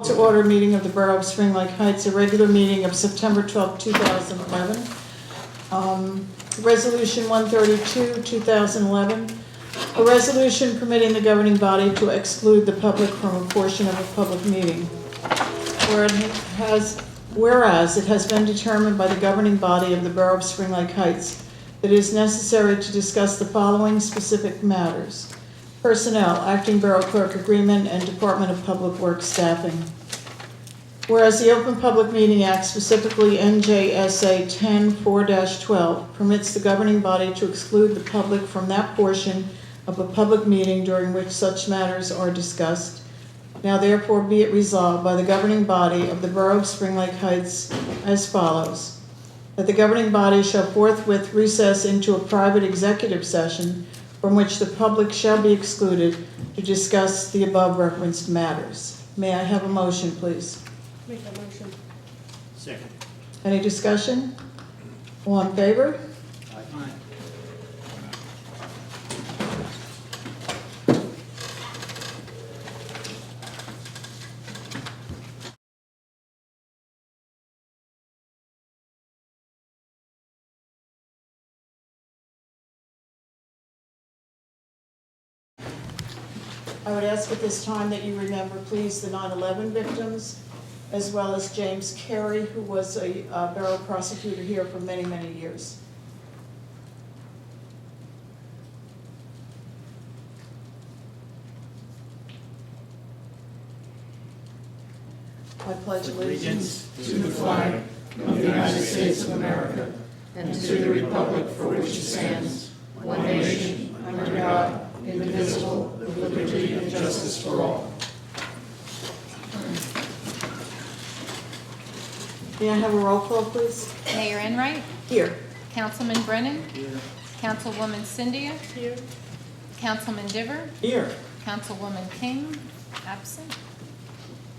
To order meeting of the Borough of Spring Lake Heights, a regular meeting of September 12, 2011. Resolution 132, 2011. A resolution permitting the governing body to exclude the public from a portion of a public meeting. Whereas it has been determined by the governing body of the Borough of Spring Lake Heights that it is necessary to discuss the following specific matters: personnel, acting borough clerk agreement, and Department of Public Works staffing. Whereas the Open Public Meeting Act, specifically NJSA 10-4-12, permits the governing body to exclude the public from that portion of a public meeting during which such matters are discussed. Now therefore be it resolved by the governing body of the Borough of Spring Lake Heights as follows: that the governing body shall forthwith recess into a private executive session from which the public shall be excluded to discuss the above referenced matters. May I have a motion, please? Make that motion. Second. Any discussion? All in favor? Aye. I would ask at this time that you remember, please, the 9/11 victims, as well as James Carey, who was a borough prosecutor here for many, many years. I pledge allegiance to the flag of the United States of America and to the republic for which it stands, one nation, under God, indivisible, with liberty and justice for all. May I have a roll call, please? Mayor Enright, Here. Councilman Brennan, Here. Councilwoman Cyndia, Here. Councilman Diver, Here. Councilwoman King, absent.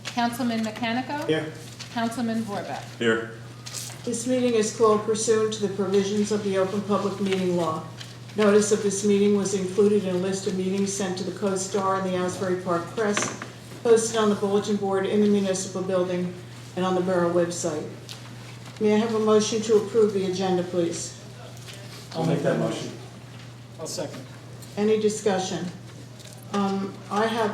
Councilman Mechanico. Here. Councilman Vorbeck. Here. This meeting is called pursuant to the provisions of the Open Public Meeting Law. Notice of this meeting was included in a list of meetings sent to the Co-Star and the Asbury Park Press, posted on the bulletin board in the municipal building and on the borough website. May I have a motion to approve the agenda, please? I'll make that motion. I'll second. Any discussion? I have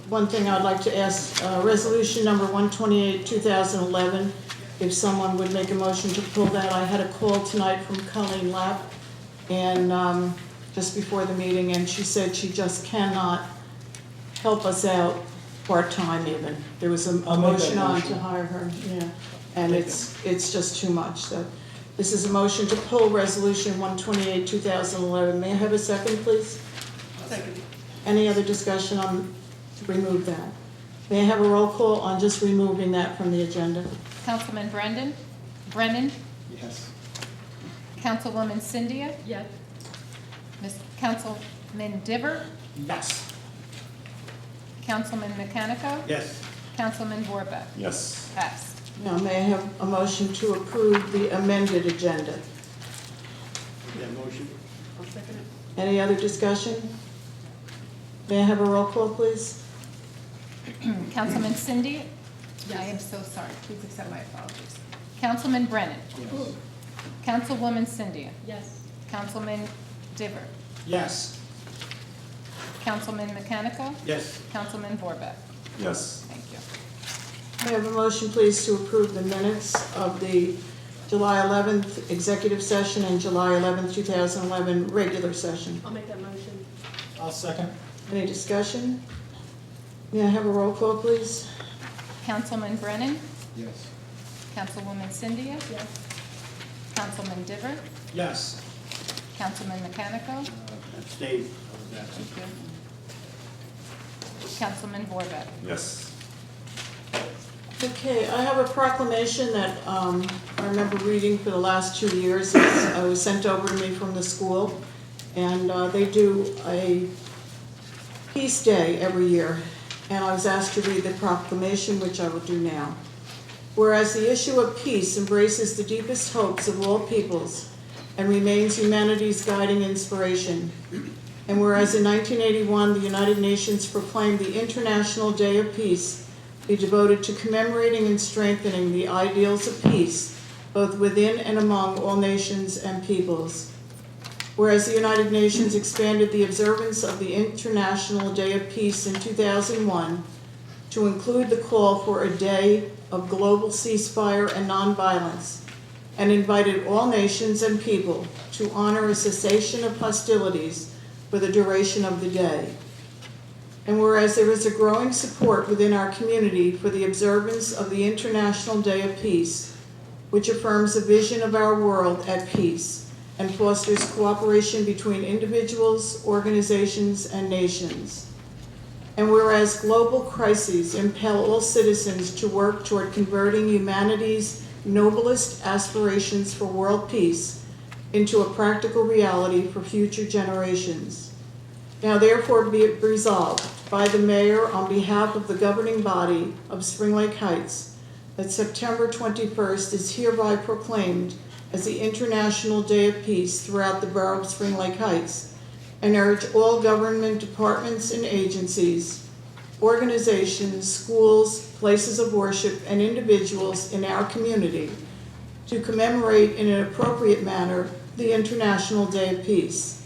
one thing I'd like to ask, resolution number 128, 2011, if someone would make a motion to pull that. I had a call tonight from Colleen Lapp, and just before the meeting, and she said she just cannot help us out part-time even. There was a I'll make that motion on motion. to hire her, yeah, and it's just too much. So this is a motion to pull resolution 128, 2011. May I have a second, please? Second. Any other discussion on to remove that? May I have a roll call on just removing that from the agenda? Councilman Brennan, Yes. Councilwoman Cyndia, Yes. Councilman Diver, Yes. Councilman Mechanico, Yes. Councilman Vorbeck, Yes. passed. Now, may I have a motion to approve the amended agenda? Make that motion. I'll second it. Any other discussion? May I have a roll call, please? Councilman Cyndia, I am so sorry, please accept my apologies. Councilman Brennan, Yes. Councilwoman Cyndia, Yes. Councilman Diver, Yes. Councilman Mechanico, Yes. Councilman Vorbeck. Yes. Thank you. May I have a motion, please, to approve the minutes of the July 11th executive session and July 11th, 2011 regular session? I'll make that motion. I'll second. Any discussion? May I have a roll call, please? Councilman Brennan, Yes. Councilwoman Cyndia, Yes. Councilman Diver, Yes. Councilman Mechanico, Abstain. I was absent. thank you. Councilman Vorbeck. Yes. Okay, I have a proclamation that I remember reading for the last 2 years. It was sent over to me from the school, and they do a Peace Day every year, and I was asked to read the proclamation, which I will do now. Whereas the issue of peace embraces the deepest hopes of all peoples and remains humanity's guiding inspiration, and whereas in 1981 the United Nations proclaimed the International Day of Peace be devoted to commemorating and strengthening the ideals of peace, both within and among all nations and peoples. Whereas the United Nations expanded the observance of the International Day of Peace in 2001 to include the call for a day of global ceasefire and nonviolence, and invited all nations and people to honor a cessation of hostilities for the duration of the day. And whereas there is a growing support within our community for the observance of the International Day of Peace, which affirms a vision of our world at peace and fosters cooperation between individuals, organizations, and nations. And whereas global crises impel all citizens to work toward converting humanity's noblest aspirations for world peace into a practical reality for future generations. Now therefore be it resolved by the mayor on behalf of the governing body of Spring Lake Heights that September 21st is hereby proclaimed as the International Day of Peace throughout the borough of Spring Lake Heights, and urge all government departments and agencies, organizations, schools, places of worship, and individuals in our community to commemorate in an appropriate manner the International Day of Peace.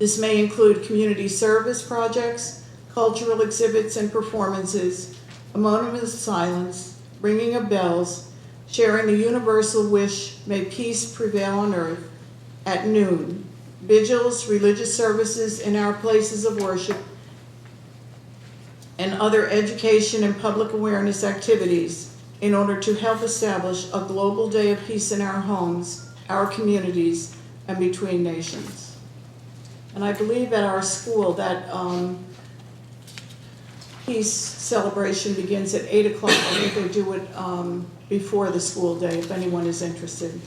This may include community service projects, cultural exhibits and performances, a moment of silence, ringing of bells, sharing the universal wish, may peace prevail on earth, at noon, vigils, religious services in our places of worship, and other education and public awareness activities in order to help establish a global day of peace in our homes, our communities, and between nations. And I believe at our school that peace celebration begins at 8 o'clock. I think they do it before the school day, if anyone is interested.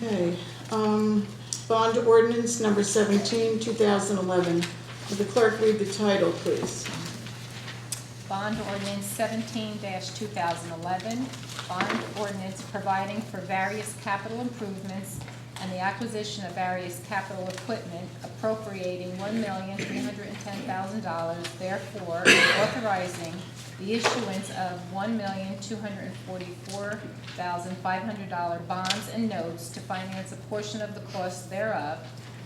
Okay. Bond ordinance number 17, 2011. Will the clerk read the title, please? Bond ordinance 17-2011, bond ordinance providing for various capital improvements and the acquisition of various capital equipment, appropriating $1,310,000, therefore, and authorizing the issuance of $1,244,500 bonds and notes to finance a portion of the cost thereof,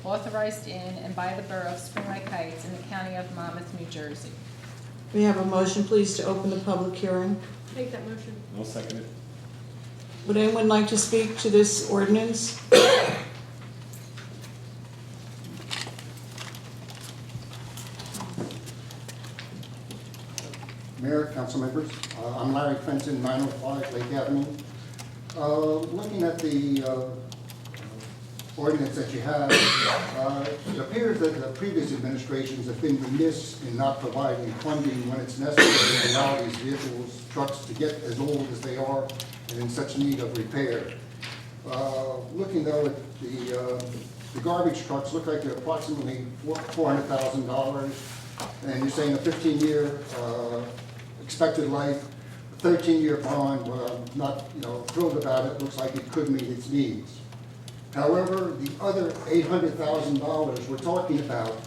authorized in and by the Borough of Spring Lake Heights in the County of Monmouth, New Jersey. We have a motion, please, to open the public hearing. Make that motion. I'll second it. Would anyone like to speak to this ordinance? Mayor, council members, I'm Larry Fenton, 905 Lake Avenue. Looking at the ordinance that you have, it appears that the previous administrations have been remiss in not providing funding when it's necessary to allow these vehicles, trucks, to get as old as they are and in such need of repair. Looking though at the garbage trucks, look like they're approximately $400,000, and you're saying a 15-year expected life, 13-year bond. Well, I'm not thrilled about it. Looks like it could meet its needs. However, the other $800,000 we're talking about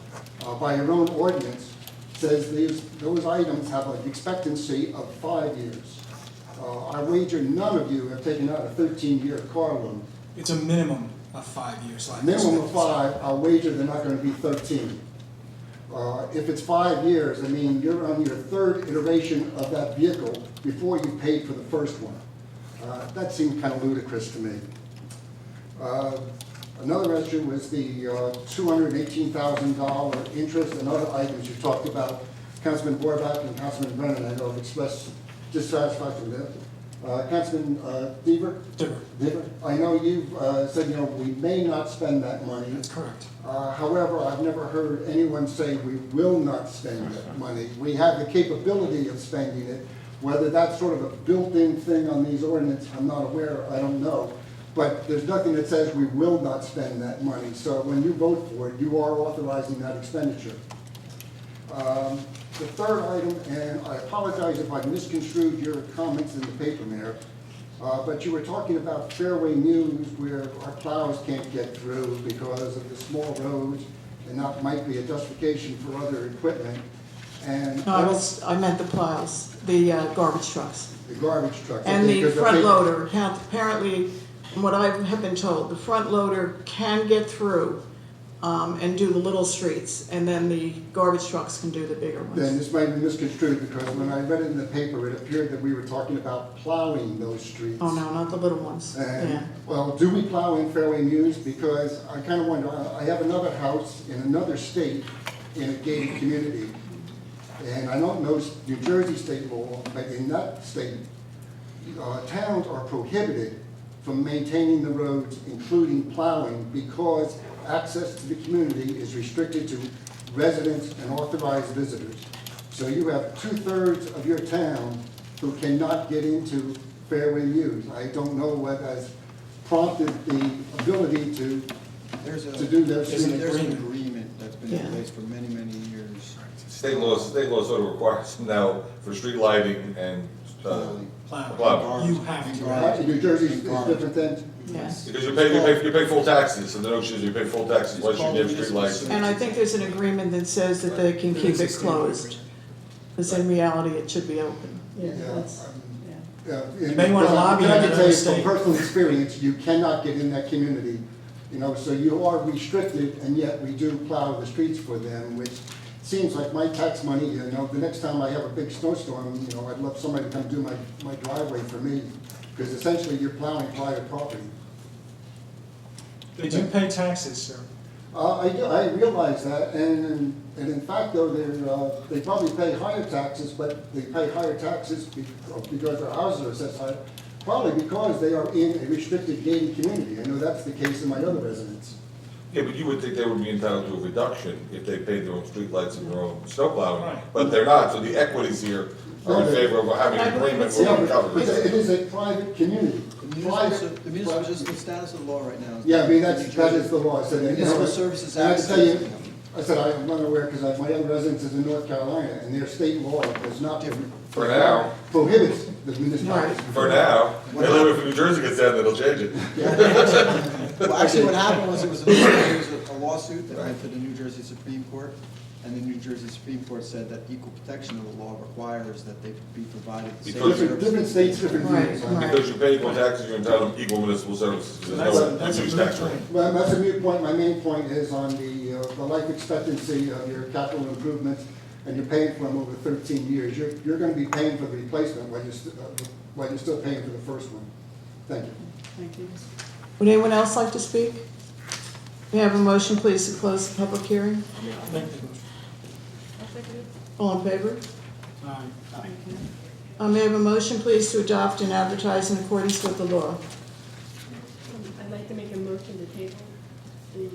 by your own ordinance says those items have an expectancy of 5 years. I wager none of you have taken out a 13-year car loan. It's a minimum of 5 years. Minimum of 5, I'll wager they're not going to be 13. If it's 5 years, I mean, you're on your third iteration of that vehicle before you paid for the first one. That seemed kind of ludicrous to me. Another issue was the $218,000 interest and other items you talked about. Councilman Borbach and Councilman Brennan, I know, have expressed dissatisfaction with that. Councilman Deaver? Deaver. I know you've said, we may not spend that money. That's correct. However, I've never heard anyone say we will not spend that money. We have the capability of spending it. Whether that's sort of a built-in thing on these ordinances, I'm not aware, I don't know. But there's nothing that says we will not spend that money. So when you vote for it, you are authorizing that expenditure. The third item, and I apologize if I misconstrued your comments in the paper, Mayor, but you were talking about Fairway News where our plows can't get through because of the small roads, and that might be a justification for other equipment. And No, I meant the plows, the garbage trucks. the garbage trucks. And the Because front they- loader, apparently, from what I have been told, the front loader can get through and do the little streets, and then the garbage trucks can do the bigger Then ones. this might be misconstrued, because when I read it in the paper, it appeared that we were talking about plowing those streets. Oh, no, not the little ones, yeah. And, well, do we plow in Fairway Mews? Because I kind of wonder, I have another house in another state in a gated community. And I don't know New Jersey state law, but in that state, towns are prohibited from maintaining the roads, including plowing, because access to the community is restricted to residents and authorized visitors. So you have 2/3 of your town who cannot get into Fairway Mews. I don't know what has prompted the ability to do their There's an There's an agreement. agreement that's been Yeah. in place for many, many years. State law sort of requires now for street lighting and, Plow. Plow. You have to. New Jersey is different than, Yes. because you pay full taxes, and the notion is you pay full taxes once you give street lights. And I think there's an agreement that says that they can keep it closed, because in reality, it should be open. yeah. You may wanna lobby I can another tell you from state. personal experience, you cannot get in that community, so you are restricted, and yet we do plow the streets for them, which seems like my tax money, the next time I have a big snowstorm, I'd love somebody to come do my driveway for me, because essentially you're plowing private property. They do pay taxes, sir. I realize that, and in fact, though, they probably pay higher taxes, but they pay higher taxes because their houses are assessed higher, probably because they are in a restricted gated community. I know that's the case in my other residents. Yeah, but you would think they would be entitled to a reduction if they paid their own street lights and their own snow plowing, Right. but they're not, so the equities here are in favor of having an agreement it's- where Yeah, we but cover it it. is a private community. The municipal, just the status of the law right now. is Yeah, I mean, New that Jersey- is the law. I said, Municipal Services and I Act. can tell you, I said, I'm unaware, because my other residence is in North Carolina, and their state law does not Different. For now, prohibits the municipalities. for now, if New Jersey gets down, it'll change it. Well, actually, what happened was, there was a lawsuit that went to the New Jersey Supreme Court, and the New Jersey Supreme Court said that equal protection of the law requires that they be provided the same Because- Different services. states, different Right, rules. right. Because you pay equal taxes, you're entitled to equal municipal services, because there's no That's a reduced good tax rate. point. Well, that's a moot point. My main point is on the life expectancy of your capital improvements, and you're paying for them over 13 years. You're going to be paying for the replacement when you're still paying for the first one. Thank you. Thank you. Would anyone else like to speak? May I have a motion, please, to close the public hearing? Make the motion. I'll second it. All in favor? Aye. May I have a motion, please, to adopt and advertise in accordance with the law? I'd like to make a motion to table the,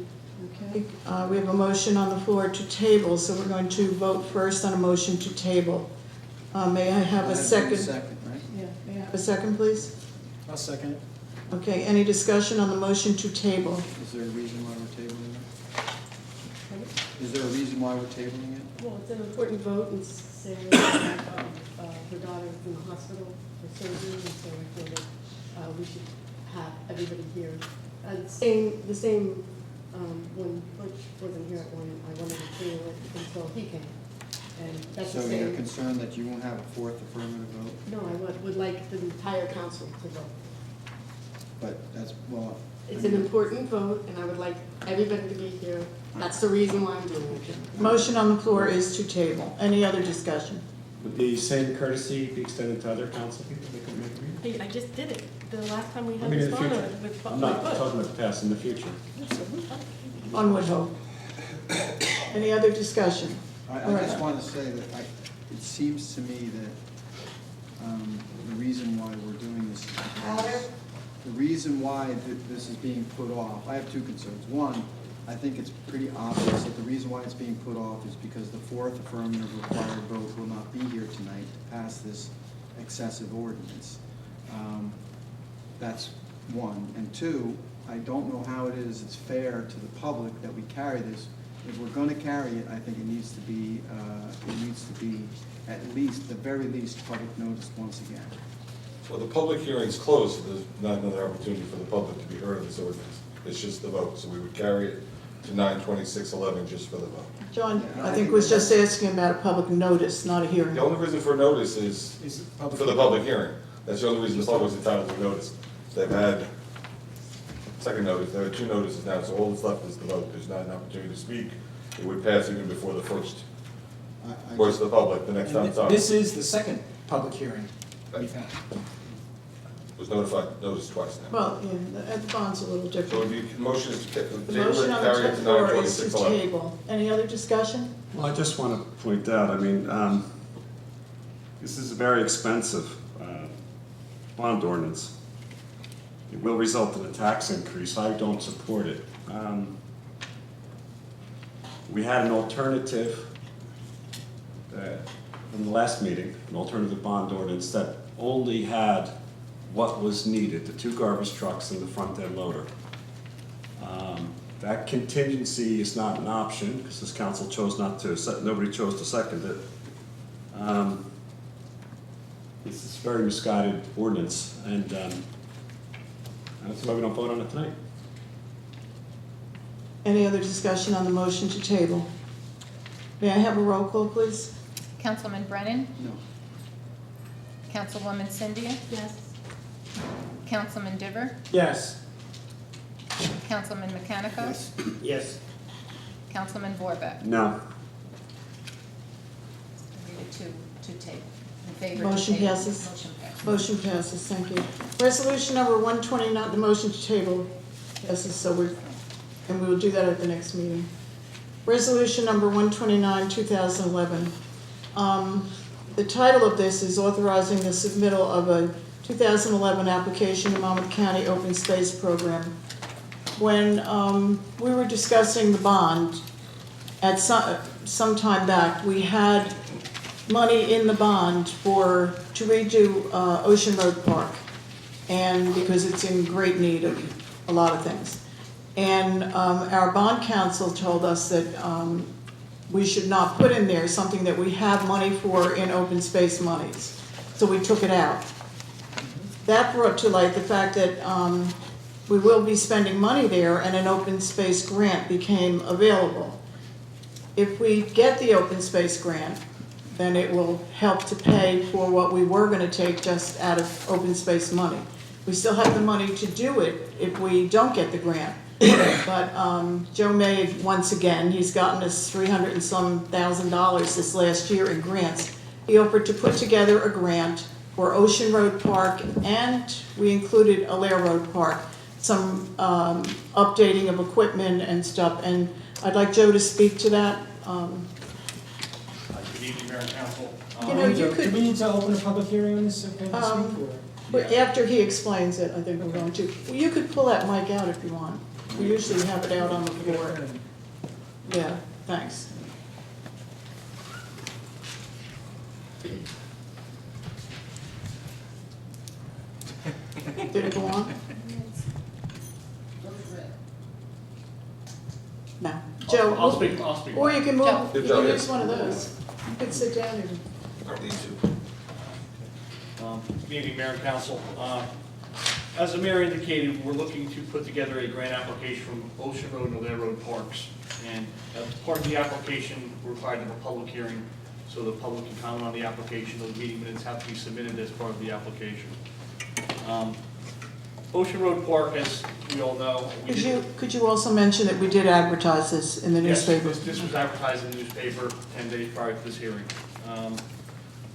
Okay, we have a motion on the floor to table, so we're going to vote first on a motion to table. May I have a second? Second, right? yeah, May I have a second, please? I'll second it. Okay, any discussion on the motion to table? Is there a reason why we're tabling it? Is there a reason why we're tabling it? well, it's an important vote, and Sarah, her daughter's in the hospital for surgery, and so I feel that we should have everybody here. The same, when Butch wasn't here at one, I wanted to table it until he came. And that's the So you're same. concerned that you won't have a fourth affirmative vote? No, I would like the entire council to vote. But that's, well. It's an important vote, and I would like everybody to be here. That's the reason why I'm doing it. Motion on the floor is to table. Any other discussion? Would the same courtesy be extended to other council people that could make a meeting? Hey, I just did it, the last time we I had mean, this in the fun future. with I'm not Butch. talking about the past, in the future. One would hope. Any other discussion? I All right. just want to say that it seems to me that the reason why we're doing this is because the reason why this is being put off, I have two concerns. One, I think it's pretty obvious that the reason why it's being put off is because the fourth affirmative required vote will not be here tonight to pass this excessive ordinance. That's one. And two, I don't know how it is it's fair to the public that we carry this. If we're going to carry it, I think it needs to be at least, the very least, public notice once again. Well, the public hearing's closed, so there's not another opportunity for the public to be heard of this ordinance. It's just the vote, so we would carry it to 9/26/11 just for the vote. John, I think was just asking about a public notice, not a hearing. The only reason for notice is Is it for the public hearing. That's the only reason the public was entitled to notice. They've had second notice, there are 2 notices now, so all that's left is the vote. There's not an opportunity to speak. It would pass even before the first voice of the public, the next time it's on. This is the second public hearing we've had. Was notified, noticed twice now. Well, yeah, the bond's a little So different. the motion is to table The it, motion on carry it the to floor is to 9/26/11. table. Any other discussion? Well, I just want to point out, I mean, this is a very expensive bond ordinance. It will result in a tax increase. I don't support it. We had an alternative in the last meeting, an alternative bond ordinance that only had what was needed, the 2 garbage trucks and the front end loader. That contingency is not an option, because this council chose not to, nobody chose to second it. This is a very misguided ordinance, and that's why we don't vote on it tonight. Any other discussion on the motion to table? May I have a roll call, please? Councilman Brennan? No. Councilwoman Cynthia? Yes. Councilman Diver? Yes. Councilman Mechanico? Yes. Councilman Vorbeck? No. Read it to table. In favor to Motion table. passes. Motion passes. Motion passes, thank you. Resolution number 129, the motion to table passes, and we will do that at the next meeting. Resolution number 129, 2011. The title of this is authorizing the submittal of a 2011 application to Monmouth County Open Space Program. When we were discussing the bond at some time back, we had money in the bond to redo Ocean Road Park, and because it's in great need of a lot of things. And our bond counsel told us that we should not put in there something that we have money for in open space monies. So we took it out. That brought to light the fact that we will be spending money there, and an open space grant became available. If we get the open space grant, then it will help to pay for what we were going to take just out of open space money. We still have the money to do it if we don't get the grant. But Joe May, once again, he's gotten us $300 and some thousand this last year in grants. He offered to put together a grant for Ocean Road Park, and we included Alair Road Park, some updating of equipment and stuff. And I'd like Joe to speak to that. Good evening, Mayor and Council. You know, you Do could- we need to open a public hearing on this, okay, this week, or? But after he explains it, I think we're going to. Well, you could pull that mic out if you want. We usually have it out on the floor. Yeah, thanks. Did it go on? No. Joe. I'll speak. Or you can move, Joe. you can use one of those. You could sit down and. Don't need to. Good evening, Mayor and Council. As the mayor indicated, we're looking to put together a grant application from Ocean Road and Alair Road Parks. And as part of the application, we're required to have a public hearing so the public can comment on the application. Those meeting minutes have to be submitted as part of the application. Ocean Road Park, as we all know. Could you also mention that we did advertise this in the newspaper? Yes, this was advertised in the newspaper 10 days prior to this hearing.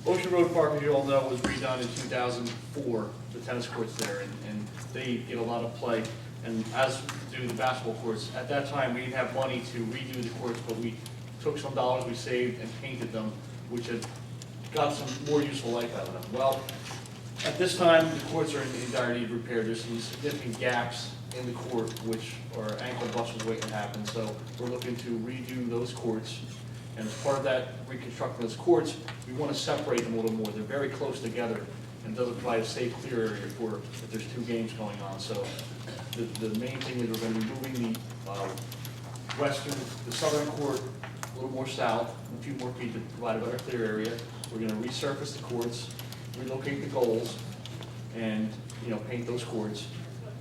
Ocean Road Park, as you all know, was redone in 2004, the tennis courts there, and they get a lot of play, and as do the basketball courts. At that time, we didn't have money to redo the courts, but we took some dollars we saved and painted them, which had got some more useful life out of them. Well, at this time, the courts are in dire need of repair. There's some significant gaps in the court, which are ankle busters waiting to happen, so we're looking to redo those courts. And as part of that, reconstructing those courts, we want to separate them a little more. They're very close together and doesn't provide a safe, clear area for if there's 2 games going on. So the main thing is we're going to be moving the southern court a little more south, a few more feet to provide a better clear area. We're going to resurface the courts, relocate the goals, and paint those courts.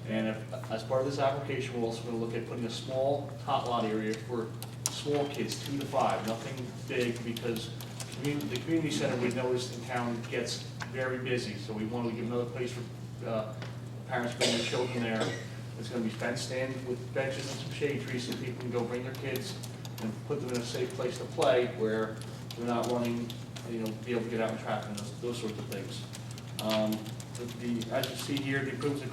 And as part of this application, we're also gonna look at putting a small tot lot area for small kids, 2 to 5, nothing big, because the community center, we noticed in town, gets very busy, so we wanted to give another place for parents bringing their children there. It's gonna be fenced in with benches and some shade trees, so people can go bring their kids and put them in a safe place to play, where they're not running, be able to get out in traffic and those sorts of things. As you see here, the improvements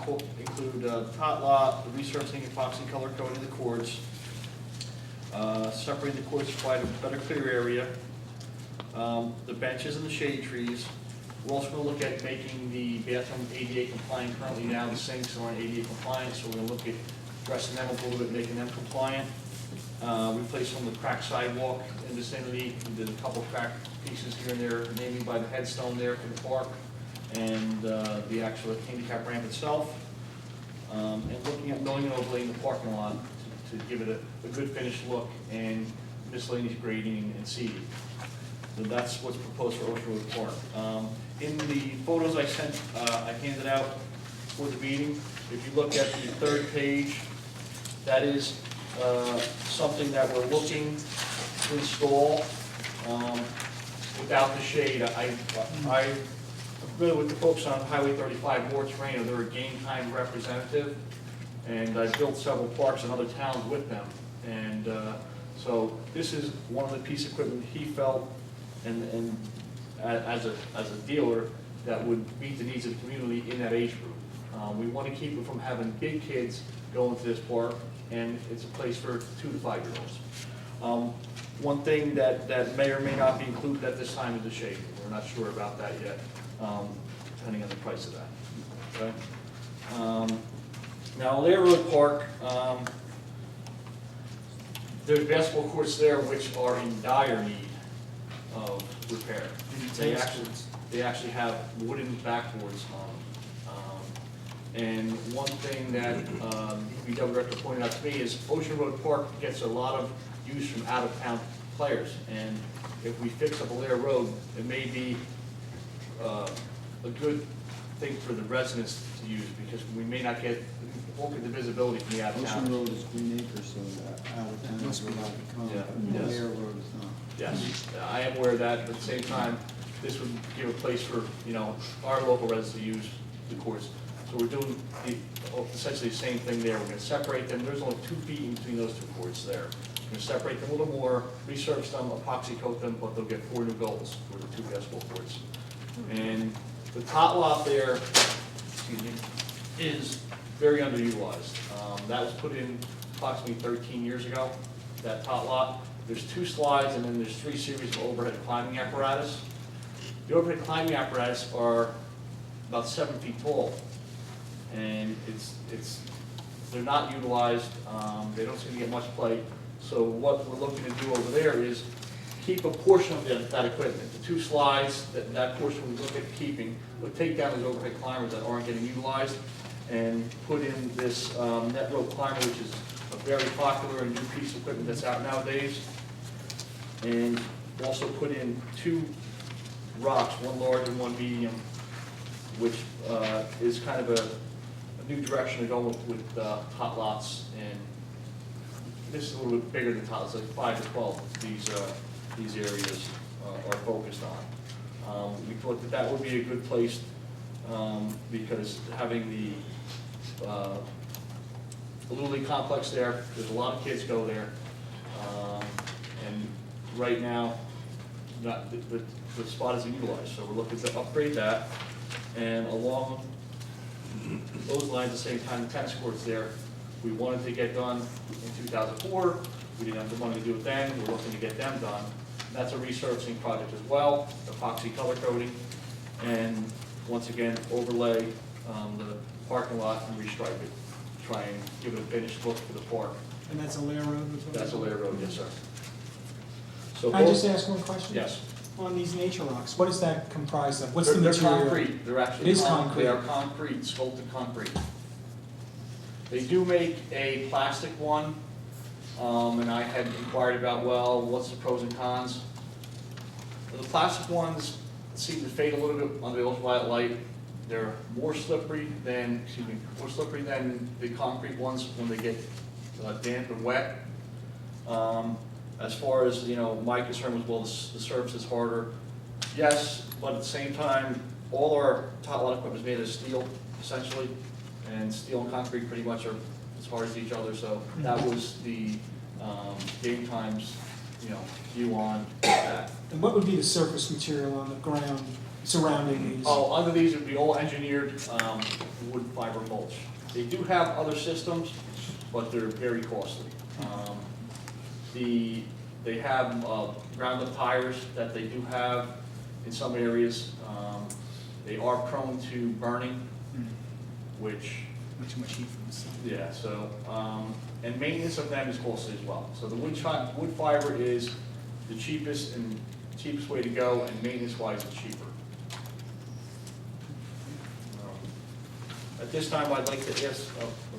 include tot lot, the resurfacing epoxy color coding the courts, separating the courts to provide a better clear area, the benches and the shade trees. We're also going to look at making the bathroom ADA compliant. Currently now the sinks are ADA compliant, so we're going to look at dressing them up a little bit, making them compliant. Replace some of the cracked sidewalk in the vicinity. We did a couple cracked pieces here and there, namely by the headstone there to the park, and the actual handicap ramp itself. And looking at milling and overlaying the parking lot to give it a good finished look, and miscellaneous grading and seeding. So that's what's proposed for Ocean Road Park. In the photos I sent, I handed out for the meeting, if you look at the third page, that is something that we're looking to install without the shade. I'm familiar with the folks on Highway 35, Morris Reno. They're a game time representative, and I built several parks in other towns with them. And so this is one of the piece of equipment he felt, and as a dealer, that would meet the needs of the community in that age group. We want to keep it from having big kids going to this park, and it's a place for 2 to 5 year olds. One thing that may or may not be included at this time is the shade. We're not sure about that yet, depending on the price of that. Okay. Now, Lair Road Park, there's basketball courts there which are in dire need of repair. They actually have wooden backboards on them. And one thing that the DPW director pointed out to me is Ocean Road Park gets a lot of use from out-of-town players. And if we fix up a Lair Road, it may be a good thing for the residents to use, because we may not get, won't get the visibility from the out-of-town. Ocean Road is Green Acres, so that out of town is allowed to come. Yeah. Lair Road is not. Yes, I am aware of that, but at the same time, this would give a place for, our local residents to use the courts. So we're doing essentially the same thing there. We're going to separate them. There's only 2 feet in between those 2 courts there. We're going to separate them a little more, resurface them, epoxy coat them, but they'll get 4 new goals for the 2 basketball courts. And the tot lot there, excuse me, is very underutilized. That was put in approximately 13 years ago, that tot lot. There's 2 slides, and then there's 3 series of overhead climbing apparatus. The overhead climbing apparatus are about 7 feet tall, and they're not utilized. They don't seem to get much play. So what we're looking to do over there is keep a portion of that equipment. The 2 slides, that portion we look at keeping, but take down those overhead climbers that aren't getting utilized, and put in this net rope climber, which is a very popular and new piece of equipment that's out nowadays. And also put in 2 rocks, one large and one medium, which is kind of a new direction to go with tot lots. And this is a little bit bigger than tot lots, like 5 to 12. These areas are focused on. We thought that would be a good place because having the Lully complex there, there's a lot of kids go there, and right now, the spot isn't utilized, so we're looking to upgrade that. And along those lines, at the same time, the tennis courts there, we wanted to get done in 2004. We didn't have the money to do it then. We're looking to get them done. That's a resurfacing project as well, epoxy color coding, and once again, overlay the parking lot and restripe it. Try and give it a finished look for the park. And that's a Lair Road? That's a Lair Road, yes, sir. So Can I just ask one question? Yes. On these nature rocks, what is that comprised of? What's the They're material? concrete. They're actually It is concrete. They are concrete, sculpted concrete. They do make a plastic one, and I had inquired about, well, what's the pros and cons? The plastic ones seem to fade a little bit under the ultraviolet light. They're more slippery than the concrete ones when they get damp and wet. As far as, my concern was, well, the surface is harder. Yes, but at the same time, all our top lot equipment is made of steel, essentially, and steel and concrete pretty much are as hard as each other, so that was the game times, view on that. And what would be the surface material on the ground surrounding these? Oh, under these would be all engineered wood fiber mulch. They do have other systems, but they're very costly. They have ground-up tires that they do have in some areas. They are prone to burning, which, Much heat from the sun. yeah, so, and maintenance of them is costly as well. So the wood fiber is the cheapest way to go, and maintenance-wise, it's cheaper. At this time, I'd like to ask,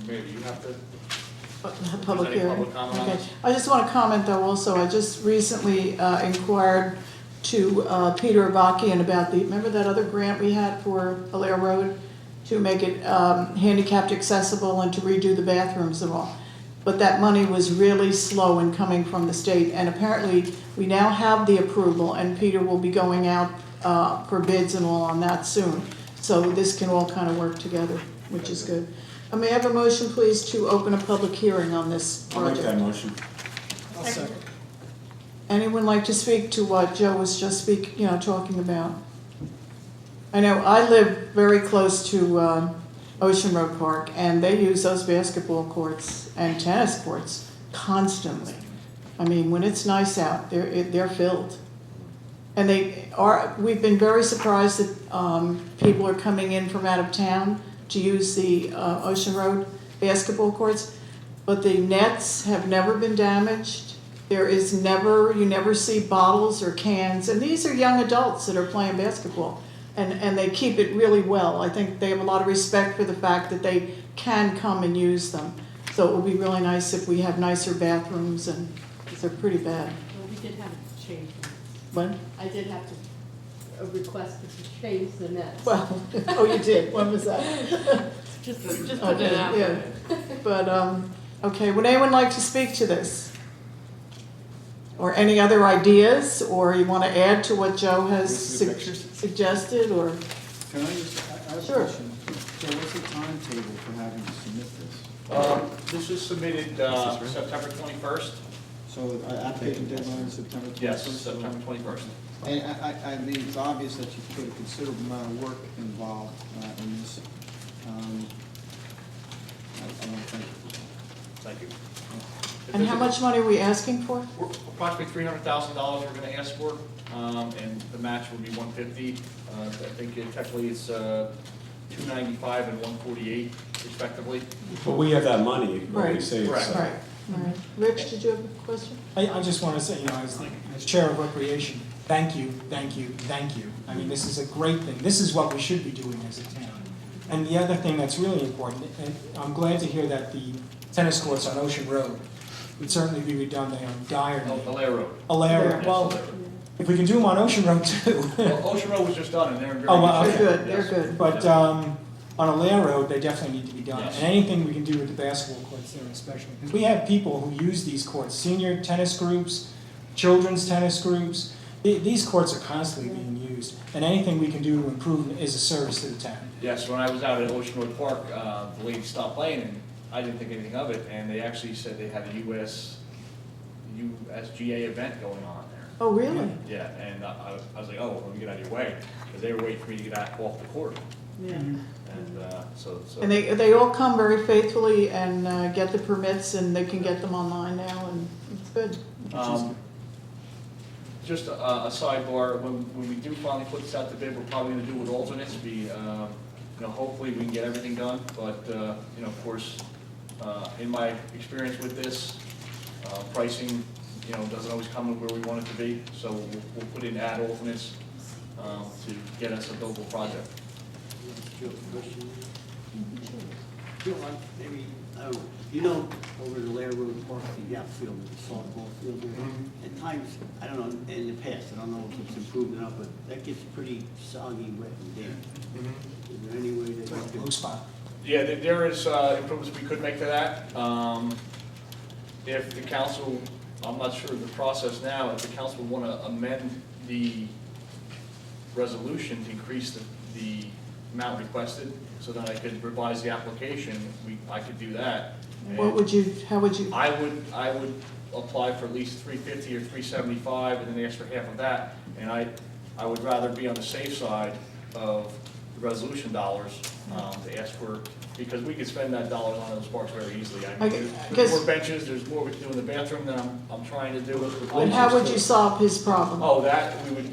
Mayor, do you have to? Public Any hearing. public comment on Okay. this? I just want to comment though also, I just recently inquired to Peter Avakian about remember that other grant we had for Alair Road? To make it handicapped accessible and to redo the bathrooms and all. But that money was really slow in coming from the state, and apparently we now have the approval, and Peter will be going out for bids and all on that soon. So this can all kind of work together, which is good. May I have a motion, please, to open a public hearing on this I'll make project? that motion. I'll second. Anyone like to speak to what Joe was just talking about? I know I live very close to Ocean Road Park, and they use those basketball courts and tennis courts constantly. I mean, when it's nice out, they're filled. And we've been very surprised that people are coming in from out of town to use the Ocean Road basketball courts, but the nets have never been damaged. You never see bottles or cans, and these are young adults that are playing basketball. And they keep it really well. I think they have a lot of respect for the fact that they can come and use them. So it would be really nice if we have nicer bathrooms, and because they're pretty bad. Well, we did have to change them. What? I did have to request to change the nets. Well, oh, you did. When was that? Just put it Okay, out yeah. there. But, okay, would anyone like to speak to this? Or any other ideas, or you want to add to what Joe has suggested, or? Can I just, I have a Sure. question. So what's the timetable for having to submit this? This is submitted September 21st. So application deadline is September 21st? Yes, September 21st. And I mean, it's obvious that you put a considerable amount of work involved in this. I want to thank you. Thank you. And how much money are we asking for? We're approximately $300,000 we're going to ask for, and the match would be $150. I think technically it's $295 and $148 respectively. But we have that money, what we Right. saved. Correct. so- Right, all right. Rich, did you have a question? I just want to say, as chair of recreation, thank you, thank you, thank you. I mean, this is a great thing. This is what we should be doing as a town. And the other thing that's really important, and I'm glad to hear that the tennis courts on Ocean Road would certainly be redone. They are in dire need. Alair Road. Alair, Yes, well, Alair Road. if we can do them on Ocean Road too. Well, Ocean Road was just done and they're in very Oh, well, good shape. They're good, they're Yes. good. But on Alair Road, they definitely need to be done. Yes. And anything we can do with the basketball courts there especially. Because we have people who use these courts, senior tennis groups, children's tennis groups. These courts are constantly being used. And anything we can do to improve is a service to the town. Yes, when I was out at Ocean Road Park, the lady stopped playing and I didn't think anything of it, and they actually said they had a USGA event going on there. Oh, really? Yeah, and I was like, oh, let me get out of your way, because they were waiting for me to get off the court. Yeah. And so. And they all come very faithfully and get the permits, and they can get them online now, and it's good. Just a sidebar, when we do finally put this out to bid, we're probably gonna do it with alternates, hopefully we can get everything done, but, of course, in my experience with this, pricing, doesn't always come where we want it to be, so we'll put in ad alternates, to get us a buildable project. Joe, maybe, I don't know, over the Lair Road Park, the outfield, the softball field there, at times, I don't know, in the past, I don't know if it's improved enough, but that gets pretty soggy, wet, and damp. Is there any way that you Low can? spot. Yeah, there is improvements we could make to that. If the council, I'm not sure of the process now, if the council would want to amend the resolution to increase the amount requested, so that I could revise the application, I could do that. What would you, how would you? I would apply for at least 350 or 375, and then ask for half of that. And I would rather be on the safe side of the resolution dollars, to ask for, because we could spend that dollar on those parks very easily. I mean, there's more benches, there's more we can do in the bathroom than I'm trying to do with. And how would you solve his problem? Oh, that, we would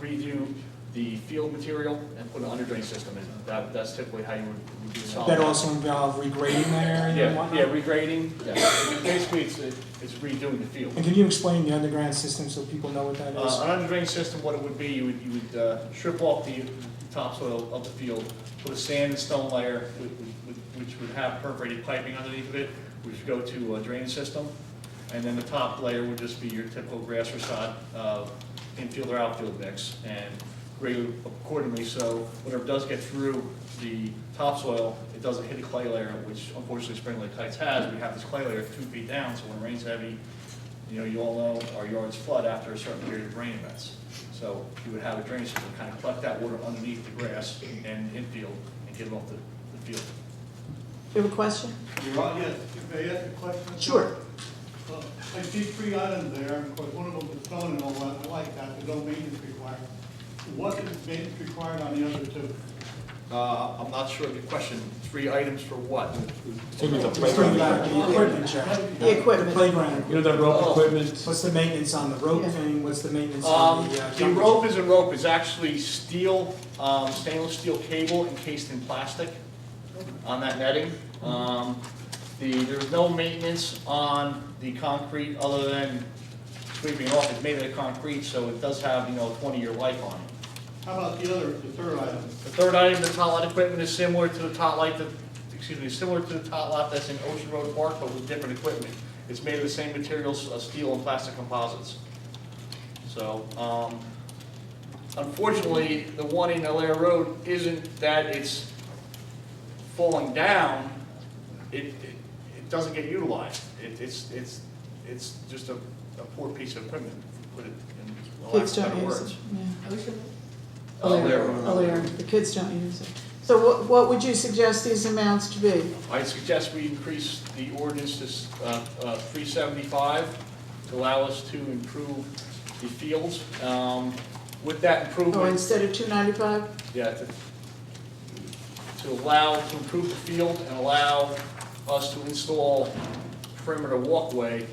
redo the field material and put an under drain system in. That's typically how you would solve that. That also involve regrading that area and Yeah, whatnot? yeah, regrading, yeah. Basically, it's redoing the field. And can you explain the underground system so people know what that is? An under drain system, what it would be, you would strip off the topsoil of the field, put a sand and stone layer, which would have perforated piping underneath of it, which would go to a drainage system. And then the top layer would just be your typical grass or sod, infield or outfield mix, and grade accordingly, so whenever it does get through the topsoil, it doesn't hit a clay layer, which unfortunately Spring Lake Heights has. We have this clay layer 2 feet down, so when it rains heavy, you all know our yards flood after a certain period of rain events. So you would have a drainage system kind of collect that water underneath the grass and infield and get it off the field. Do you have a question? Yes, may I ask a question? Sure. I see 3 items there, and of course, one of them is stone and all that, I like that, there's no maintenance required. What is maintenance required on the other 2? I'm not sure of your question. 3 items for what? The equipment check. The equipment. Playground. You know, that rope equipment, What's the maintenance on the rope Yeah. thing? What's the maintenance on the? The rope isn't rope, it's actually steel, stainless steel cable encased in plastic on that netting. There's no maintenance on the concrete other than sweeping it off. It's made of concrete, so it does have, a 20-year life on it. How about the third item? The third item, the tot lot equipment is similar to the tot lot that's in Ocean Road Park, but with different equipment. It's made of the same materials, steel and plastic composites. So, unfortunately, the one in Alair Road isn't that it's falling down, it doesn't get utilized. It's just a poor piece of equipment, put it in lack Kids of don't better use words. it. Yeah. Ocean, Alair. The kids don't use it. So what would you suggest these amounts to be? I suggest we increase the ordinance to 375 to allow us to improve the fields. With that Oh, improvement, instead of 295? yeah, to improve the field and allow us to install perimeter walkway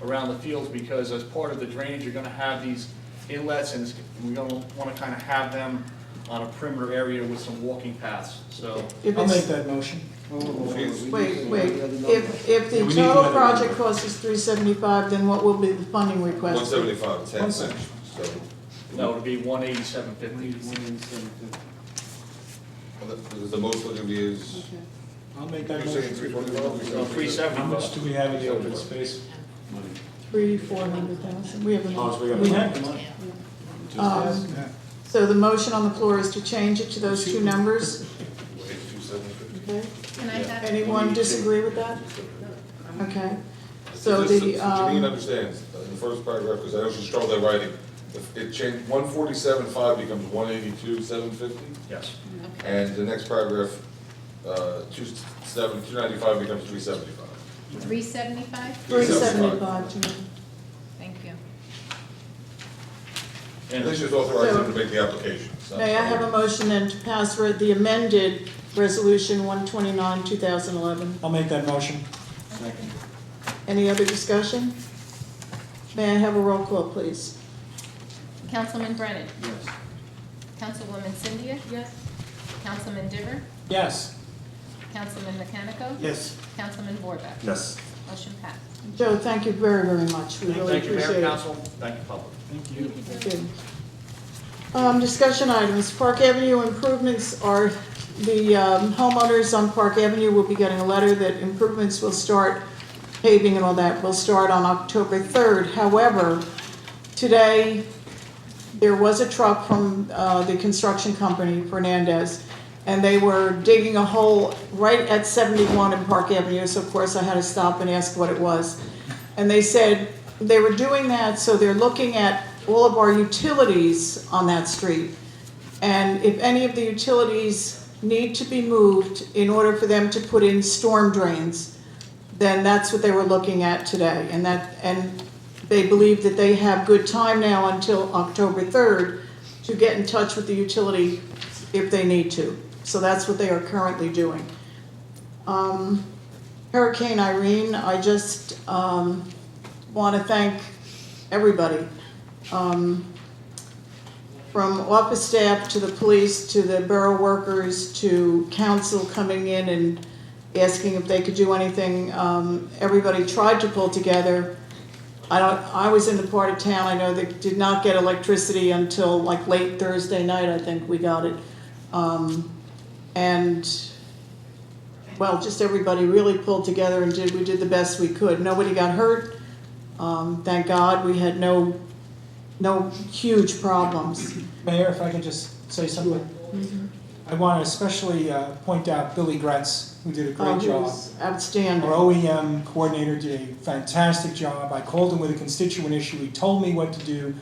around the fields, because as part of the drainage, you're gonna have these inlets, and we're gonna wanna kind of have them on a perimeter area with some walking paths, so. If I'll it's- make that motion. Wait. If the total project cost is 375, then what will be the funding request? 175, 10 cents. So, No, it'd be 187.50. the most we're gonna be is, Okay. I'll make that you're saying motion. 345? 370. how much do we have in the open space? 400,000. We have Oh, so we enough. got We enough. have- Just Um, So the motion on the floor is to change it to those two numbers. 2,750. Okay. Can I have? Anyone disagree with that? Okay. So the, Janine understands, in the first paragraph, because I know she struggled at writing, if it changed, 147.5 becomes 182.750, Yes. and the next paragraph, 295 becomes 375. 375? 375, Janine. Thank you. And this just authorizes them to make the application. so- May I have a motion then to pass the amended resolution 129, 2011? I'll make that motion. Any other discussion? May I have a roll call, please? Councilman Brennan? Yes. Councilwoman Cynthia? yes? Councilman Diver? Yes. Councilman Mechanico? Yes. Councilman Borbeck? Yes. Motion passed. Joe, thank you very, very much. We really Thank you, appreciate Mayor, it. Council, thank you, public. Thank you. Thank you. Discussion items. Park Avenue improvements are, the homeowners on Park Avenue will be getting a letter that improvements will start, paving and all that, will start on October 3rd. However, today, there was a truck from the construction company, Fernandez, and they were digging a hole right at 71 in Park Avenue, so of course I had to stop and ask what it was. And they said they were doing that, so they're looking at all of our utilities on that street. And if any of the utilities need to be moved in order for them to put in storm drains, then that's what they were looking at today. And they believe that they have good time now until October 3rd to get in touch with the utility if they need to. So that's what they are currently doing. Hurricane Irene, I just want to thank everybody. From office staff to the police to the borough workers to council coming in and asking if they could do anything. Everybody tried to pull together. I was in the part of town, I know they did not get electricity until like late Thursday night, I think we got it. And, well, just everybody really pulled together and we did the best we could. Nobody got hurt. Thank God we had no huge problems. Mayor, if I could just say something. I want to especially point out Billy Gretz, who did a great He job. was outstanding. Our OEM coordinator did a fantastic job. I called him with a constituent issue. He told me what to do.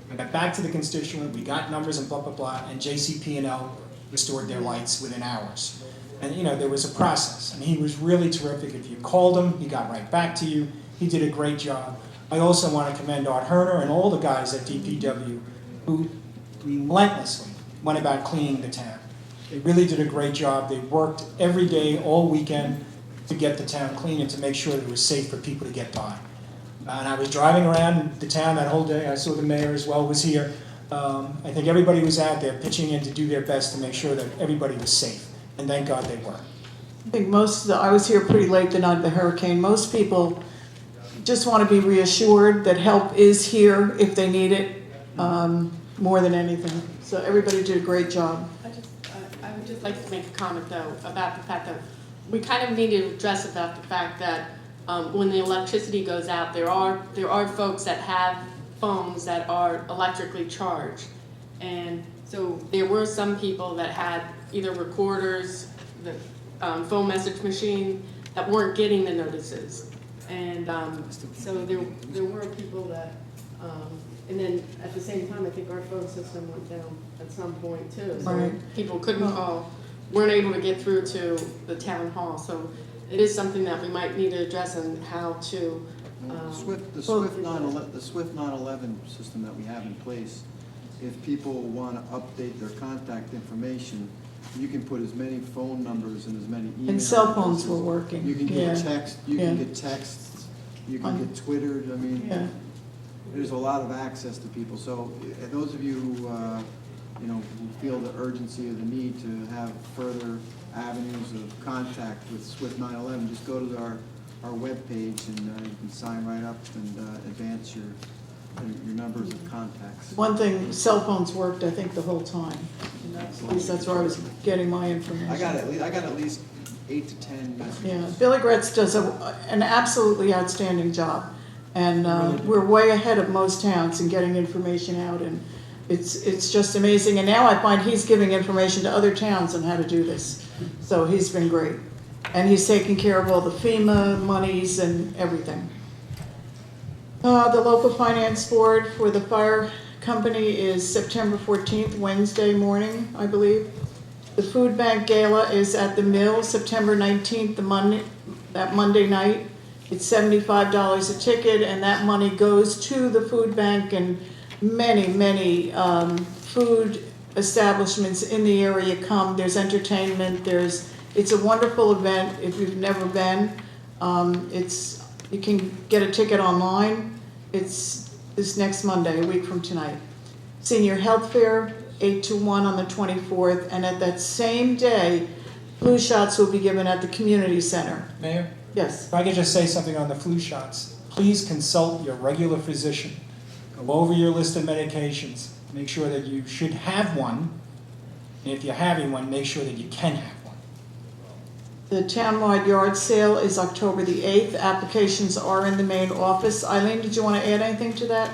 I got back to the constituent. We got numbers and blah, blah, blah. And JCP&L restored their lights within hours. And, you know, there was a process. And he was really terrific. If you called him, he got right back to you. He did a great job. I also want to commend Art Herner and all the guys at DPW who relentlessly went about cleaning the town. They really did a great job. They worked every day, all weekend, to get the town clean and to make sure that it was safe for people to get by. And I was driving around the town that whole day. I saw the mayor as well was here. I think everybody was out there pitching in to do their best to make sure that everybody was safe. And thank God they were. I think I was here pretty late the night of the hurricane. Most people just want to be reassured that help is here if they need it, more than anything. So everybody did a great job. I would just like to make a comment though about the fact that we kind of need to address about the fact that when the electricity goes out, there are folks that have phones that are electrically charged, and so there were some people that had either recorders, the phone message machine, that weren't getting the notices, and so there were people that. And then at the same time, I think our phone system went down at some point too. So Right. people couldn't call, weren't able to get through to the town hall. So it is something that we might need to address and how to. The Swift 911 system that we have in place, if people want to update their contact information, you can put as many phone numbers and as many emails. And cell phones were working. You can Yeah. get text, you can get texts, you can get Twittered, I mean. Yeah. There's a lot of access to people, so those of you who, who feel the urgency or the need to have further avenues of contact with Swift 911, just go to our webpage and you can sign right up and advance your numbers of contacts. One thing, cell phones worked, I think, the whole time. And at least that's where I was getting my information. I got at least 8 to 10 messages. Yeah, Billy Gretz does an absolutely outstanding job. And we're way ahead of most towns in getting information out, and it's just amazing. And now I find he's giving information to other towns on how to do this. So he's been great. And he's taking care of all the FEMA monies and everything. The local finance board for the fire company is September 14th, Wednesday morning, I believe. The food bank gala is at the Mill, September 19th, that Monday night. It's $75 a ticket, and that money goes to the food bank and many food establishments in the area come. There's entertainment. It's a wonderful event if you've never been. You can get a ticket online. It's this next Monday, a week from tonight. Senior Health Fair, 8 to 1 on the 24th, and at that same day, flu shots will be given at the community center. Mayor? Yes. If I could just say something on the flu shots, please consult your regular physician. Go over your list of medications. Make sure that you should have one. And if you're having one, make sure that you can have one. The townwide yard sale is October the 8th. Applications are in the main office. Eileen, did you want to add anything to that?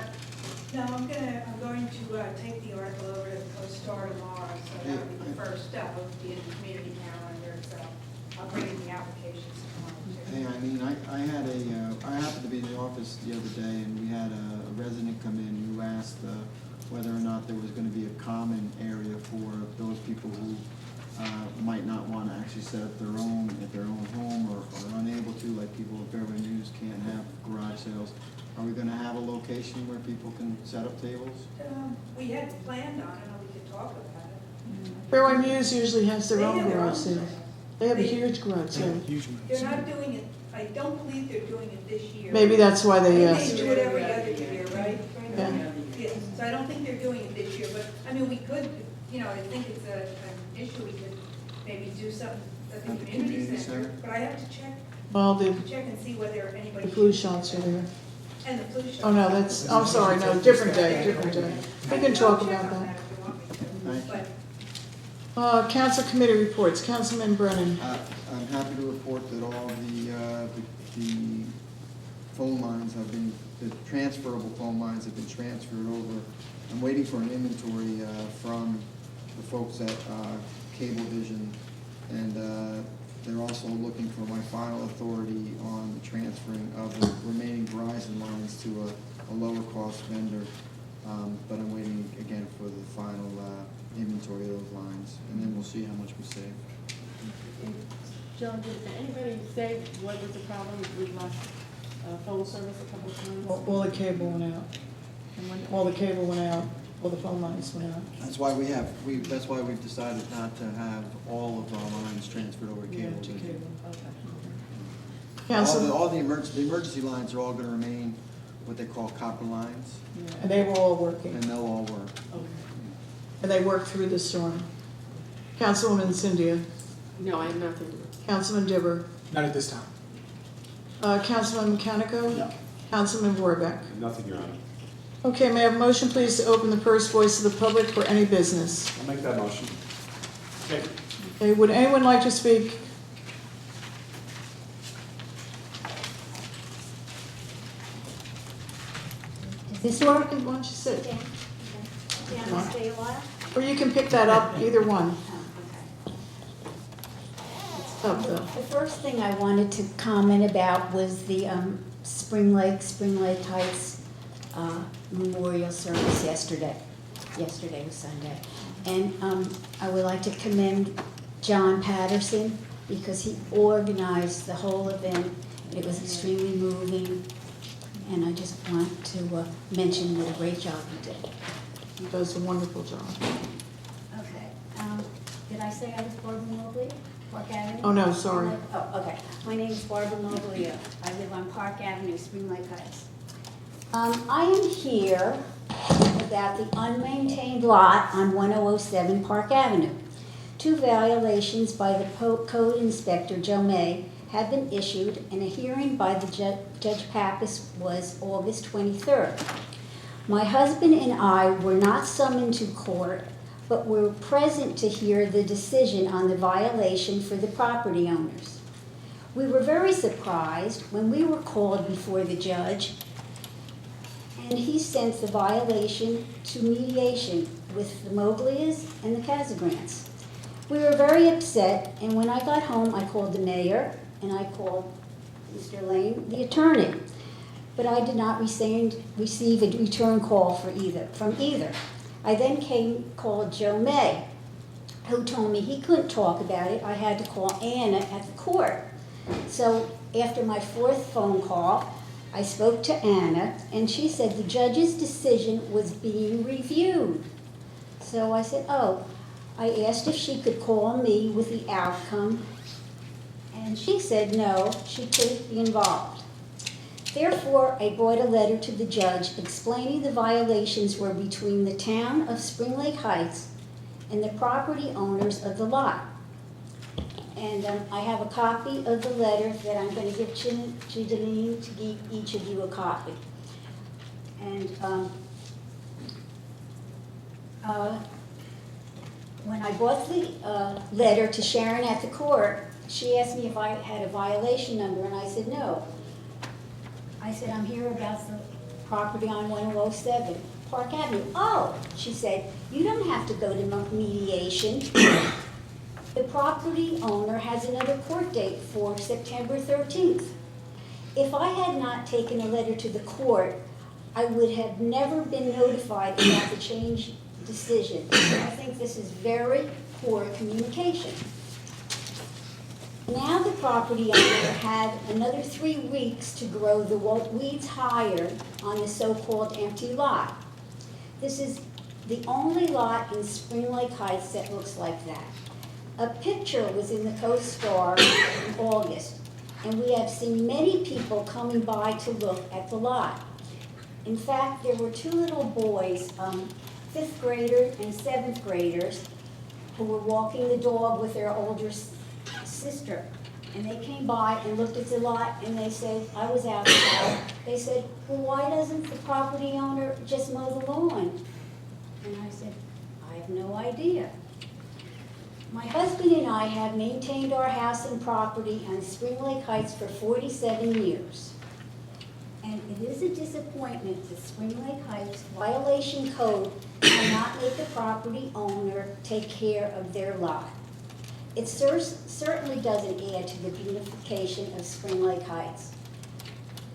No, I'm going to take the article over to the Post-Star tomorrow, so that would be the first step of the community I happened to be in the office the other day, and we had a resident come in who asked whether or not there was gonna be a common area for those people who might not wanna actually set up their own at their own home, or are unable to, like people at Fairway News can't have garage sales. Are we gonna have a location where people can set up tables? We had planned on it, or we could talk about it. Fairway Muse usually has their They own have their garage own. sales. They have a huge garage sale. They're not doing it, I don't believe they're doing it this year. Maybe that's why I they think asked. they do it every other year, right? Yeah. Yes, so I don't think they're doing it this year, but, I mean, we could, you know, I think it's an issue, we could maybe do something at the At the community community center. center? But I have to check Well, the and see whether anybody. flu shots are there. And the flu shots. Oh, no, that's, I'm sorry, no, different day, different day. We can talk about that. Thank you. But Council committee reports, Councilman Brennan. I'm happy to report that all the phone lines have been, the transferable phone lines have been transferred over. I'm waiting for an inventory from the folks at Cablevision, and they're also looking for my final authority on the transferring of the remaining Verizon lines to a lower cost vendor. But I'm waiting again for the final inventory of those lines, and then we'll see how much we save. John, did anybody say what was the problem? We lost phone service a couple of times. All the cable went out. And when all the cable went out, all the phone lines went out. That's why that's why we've decided not to have all of our lines transferred over to Yeah, cable. to cable. All Council, the emergency lines are all gonna remain what they call copper lines, and they were all working, and they'll all work. and they worked through the storm. Councilwoman Cynthia, No, I have nothing. Councilman Dibber, Not at this time. Councilman Mechanico? No. Councilman Borbeck? Nothing, Your Honor. Okay, may I have a motion, please, to open the first voice of the public for any business? I'll make that motion. Okay, would anyone like to speak? Is this working? Why don't you sit? Dan, Dan, stay a while? Or you can pick that up, either one. Okay. It's up, though. The first thing I wanted to comment about was the Spring Lake Heights memorial service yesterday. Yesterday was Sunday. And I would like to commend John Patterson because he organized the whole event. It was extremely moving. And I just want to mention what a great job he did. He does a wonderful job. Okay. Did I say I was Barbara Mobley, Park Avenue? Oh, no, sorry. Oh, okay. My name is Barbara Mobley. I live on Park Avenue, Spring Lake Heights. I am here about the unmaintained lot on 1007 Park Avenue. 2 violations by the code inspector, Joe May, have been issued, and a hearing by the Judge Pappas was August 23rd. My husband and I were not summoned to court, but were present to hear the decision on the violation for the property owners. We were very surprised when we were called before the judge, and he sent the violation to mediation with the Mobleys and the Casagrants. We were very upset, and when I got home, I called the mayor, and I called Mr. Lane, the attorney. But I did not receive a return call from either. I then called Joe May, who told me he couldn't talk about it. I had to call Anna at the court. So after my 4th phone call, I spoke to Anna, and she said the judge's decision was being reviewed. So I said, oh, I asked if she could call me with the outcome, and she said no, she couldn't be involved. Therefore, I brought a letter to the judge explaining the violations were between the town of Spring Lake Heights and the property owners of the lot. And I have a copy of the letter that I'm going to give to Janine to give each of you a copy. And when I brought the letter to Sharon at the court, she asked me if I had a violation number, and I said no. I said, I'm here about the property on 1007 Park Avenue. Oh, she said, you don't have to go to mediation. The property owner has another court date for September 13th. If I had not taken a letter to the court, I would have never been notified about the change decision. I think this is very poor communication. Now the property owner had another 3 weeks to grow the weeds higher on the so-called empty lot. This is the only lot in Spring Lake Heights that looks like that. A picture was in the Coast Star in August, and we have seen many people coming by to look at the lot. In fact, there were 2 little boys, 5th graders and 7th graders, who were walking the dog with their older sister. And they came by and looked at the lot, and they said, I was outside, they said, well, why doesn't the property owner just mow the lawn? And I said, I have no idea. My husband and I have maintained our house and property on Spring Lake Heights for 47 years. And it is a disappointment that Spring Lake Heights violation code cannot make the property owner take care of their lot. It certainly doesn't add to the beautification of Spring Lake Heights.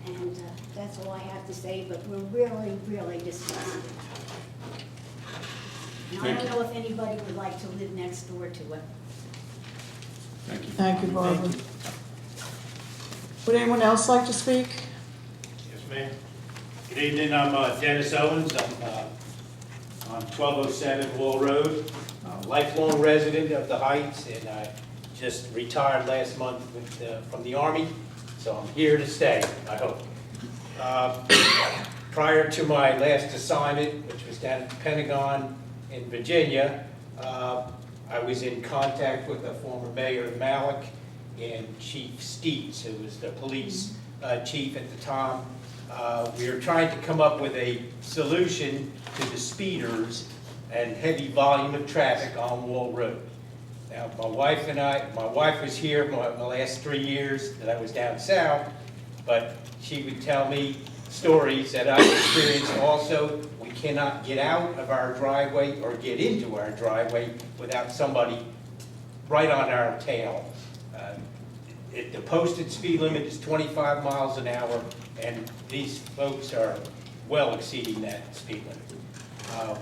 And that's all I have to say, but we're really, really disappointed. And I don't know if anybody would like to live next door to it. Thank you. Thank you, Barbara. Would anyone else like to speak? Yes, ma'am. Good evening, I'm Dennis Owens. I'm on 1207 Wall Road. I'm a lifelong resident of the Heights, and I just retired last month from the Army, so I'm here to stay, I hope. Prior to my last assignment, which was down at the Pentagon in Virginia, I was in contact with the former Mayor Malik and Chief Steets, who was the police chief at the time. We were trying to come up with a solution to the speeders and heavy volume of traffic on Wall Road. Now, my wife was here my last 3 years that I was down south, but she would tell me stories that I experienced also. We cannot get out of our driveway or get into our driveway without somebody right on our tail. The posted speed limit is 25 miles an hour, and these folks are well exceeding that speed limit.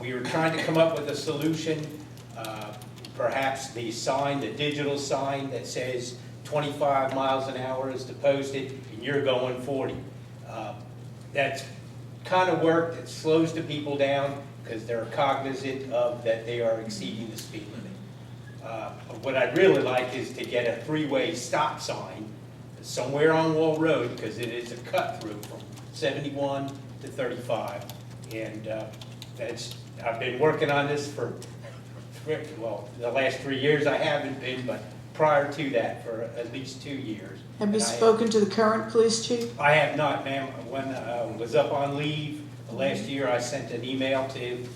We were trying to come up with a solution, perhaps the digital sign that says 25 miles an hour is the posted, and you're going 40. That's kind of worked. It slows the people down because they're cognizant of that they are exceeding the speed limit. What I'd really like is to get a 3-way stop sign somewhere on Wall Road, because it is a cut through from 71 to 35. And I've been working on this for, well, the last 3 years I haven't been, but prior to that for at least 2 years. Have you spoken to the current police chief? I have not, ma'am. When I was up on leave last year, I sent an email to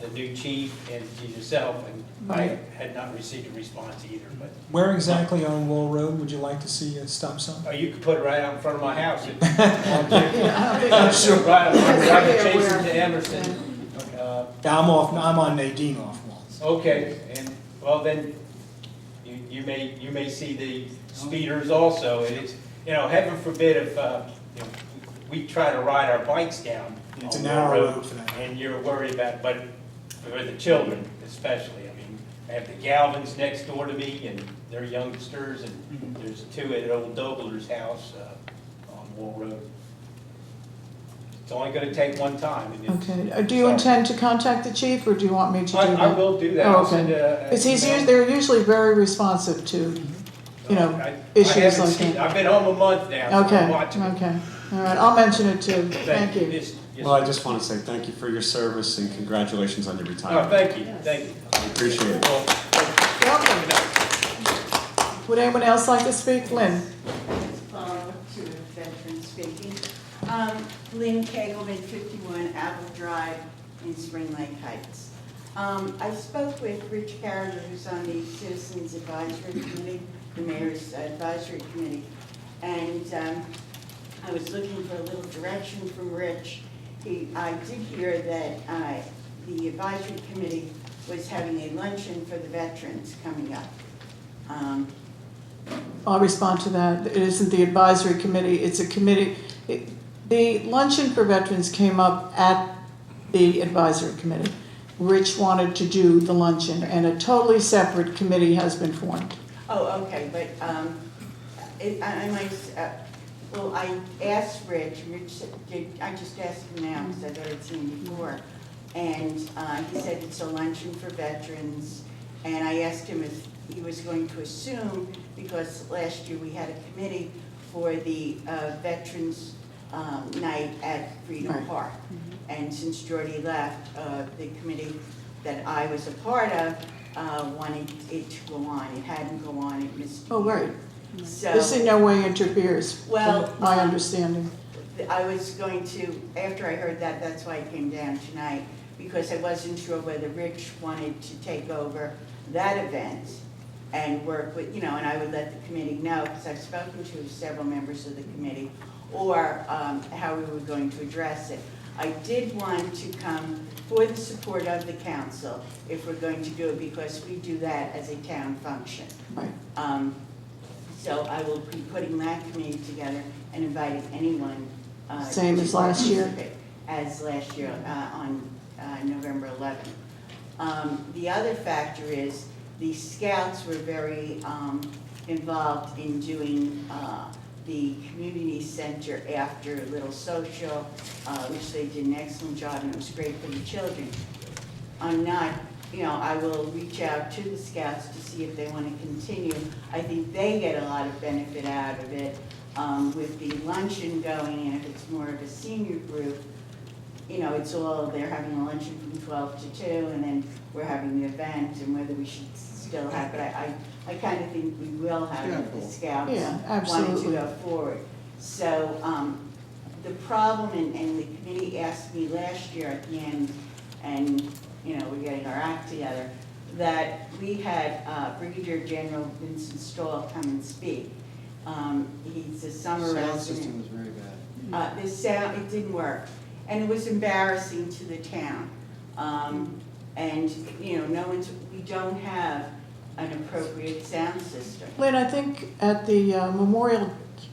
the new chief and to yourself, and I had not received a response either. But Where exactly on Wall Road would you like to see a stop sign? you could put it right out in front of my house. I'm sure. Right, I can chase it to Emerson. I'm on Nadine off Wall. Okay, and well then, you may see the speeders also, and it's, heaven forbid if, we try to ride our bikes down. It's a narrow road for that. And you're worried about, but for the children especially, I mean, I have the Galvins next door to me, and they're youngsters, and there's 2 at old Dobler's house, on Wall Road. It's only gonna take one time. And Okay. Do you intend to contact the chief, or do you want me to do that? I will do that. Oh, I'll send a. Because they're usually very responsive to, issues like that. I've been home a month now, so I'm Okay, watching it. okay. All right, I'll mention it too. Thank you. Yes, Well, I just want to say thank you for your service and congratulations on your retirement. thank you, thank you. I appreciate it. Welcome. Would anyone else like to speak? Lynn? To the veteran speaking. Lynn Kagelman, 51 Apple Drive in Spring Lake Heights. I spoke with Rich Carriger, who's on the Citizens Advisory Committee, the Mayor's Advisory Committee, and I was looking for a little direction from Rich. I did hear that the Advisory Committee was having a luncheon for the veterans coming up. I'll respond to that. It isn't the advisory committee, it's a committee. The luncheon for veterans came up at the advisory committee. Rich wanted to do the luncheon, and a totally separate committee has been formed. Oh, okay, but, I might, well, I asked Rich I just asked him now, because I thought I'd seen him before, and, he said it's a luncheon for veterans, and I asked him if he was going to assume, because last year we had a committee for the, veterans, night at Freedom Right. Park. And since Jordy left, the committee that I was a part of, wanted it to go on. It hadn't go on, it missed a Oh, year. right. So, This in no way interferes, Well, from my understanding. I was going to, after I heard that, that's why I came down tonight, because I wasn't sure whether Rich wanted to take over that event and work with, and I would let the committee know, because I've spoken to several members of the committee, or how we were going to address it. I did want to come for the support of the council if we're going to do it, because we do that as a town function. Right. So I will be putting that committee together and inviting anyone. Same as last year? As last year, on November 11th. The other factor is the scouts were very involved in doing the community center after Little Social, which they did an excellent job, and it was great for the children. I'm not, I will reach out to the scouts to see if they want to continue. I think they get a lot of benefit out of it, with the luncheon going, and if it's more of a senior group, it's all, they're having a luncheon from 12 to 2, and then we're having the event, and whether we should still have, but I kind of think we will have it if the scouts Yeah, wanted to absolutely. go forward. So, the problem, and the committee asked me last year at the end, and, we're getting our act together, that we had Brigadier General Vincent Stahl come and speak. He's a summer Sound resident. system was very bad. The sound, it didn't work, and it was embarrassing to the town. And, we don't have an appropriate sound system. Lynn, I think at the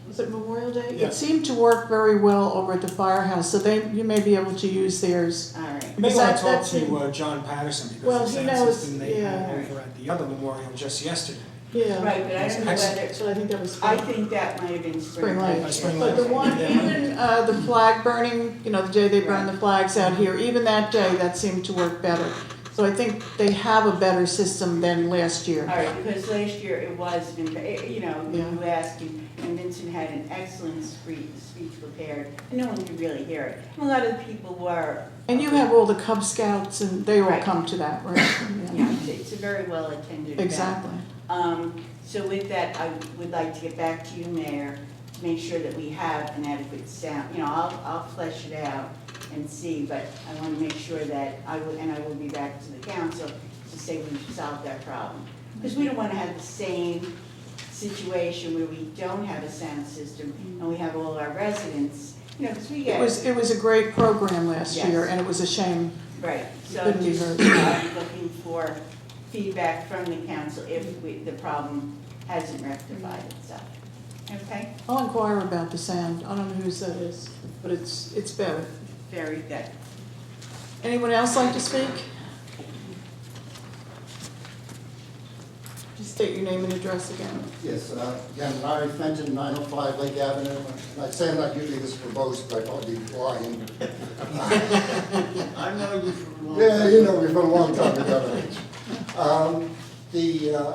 was it Memorial Day? It Yes. seemed to work very well over at the firehouse, so you may be able to use theirs. All right. You may want That- to talk that's in- to John Patterson, Well, because the he sound knows, system they yeah. had over at the other memorial just yesterday. Yeah. Right, but I don't know Excellent. whether, So I think that was. I think that might have been Spring Spring Lake. Lake. Spring But the one, even the flag burning, the day they burn the flags out here, even that day, that seemed to work better. So I think they have a better system than last year. All right, because last year it was, when Yeah. you asked, and Vincent had an excellent speech prepared, and no one could really hear it. And a lot of the people were. And you have all the Cub Scouts, and they all Right. come to that, right? Yeah, it's a very well-attended event. Exactly. So with that, I would like to get back to you, Mayor, to make sure that we have an adequate sound. I'll flesh it out and see, but I want to make sure that I will be back to the council to say we've solved that problem. Because we don't want to have the same situation where we don't have a sound system and we have all our residents, because we get. It was a great program last Yes. year, and it was a shame. Right, so Couldn't be just, heard. I'm looking for feedback from the council if the problem hasn't rectified itself. Okay? I'll inquire about the sound. I don't know whose that is, but it's better. Very good. Anyone else like to speak? Just state your name and address again. Yes, again, Larry Fenton, 905 Lake Avenue. And I say I'm not usually this verbose, but I thought I'd be lying. I know you from a long Yeah, time. you know me from a long time ago.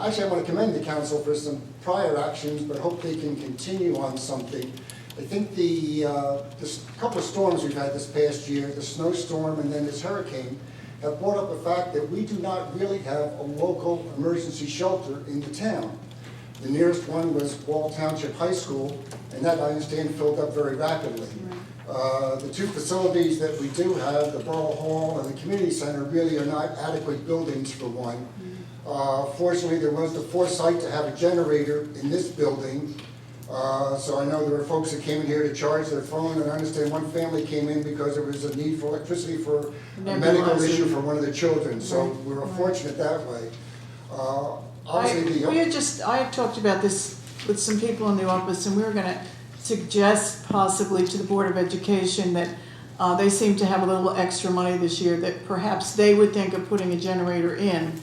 Actually, I want to commend the council for some prior actions, but hope they can continue on something. I think this couple of storms we've had this past year, the snowstorm and then this hurricane, have brought up the fact that we do not really have a local emergency shelter in the town. The nearest one was Wall Township High School, and that, I understand, filled up very rapidly. The two facilities that we do have, the Borough Hall and the Community Center, really are not adequate buildings for one. Fortunately, there was the foresight to have a generator in this building. So I know there were folks that came in here to charge their phone, and I understand one family came in because there was a need for electricity for a medical issue for one of the children. So we were fortunate that way. Obviously, I had talked about this with some people in the office, and we were gonna suggest possibly to the Board of Education that they seem to have a little extra money this year, that perhaps they would think of putting a generator in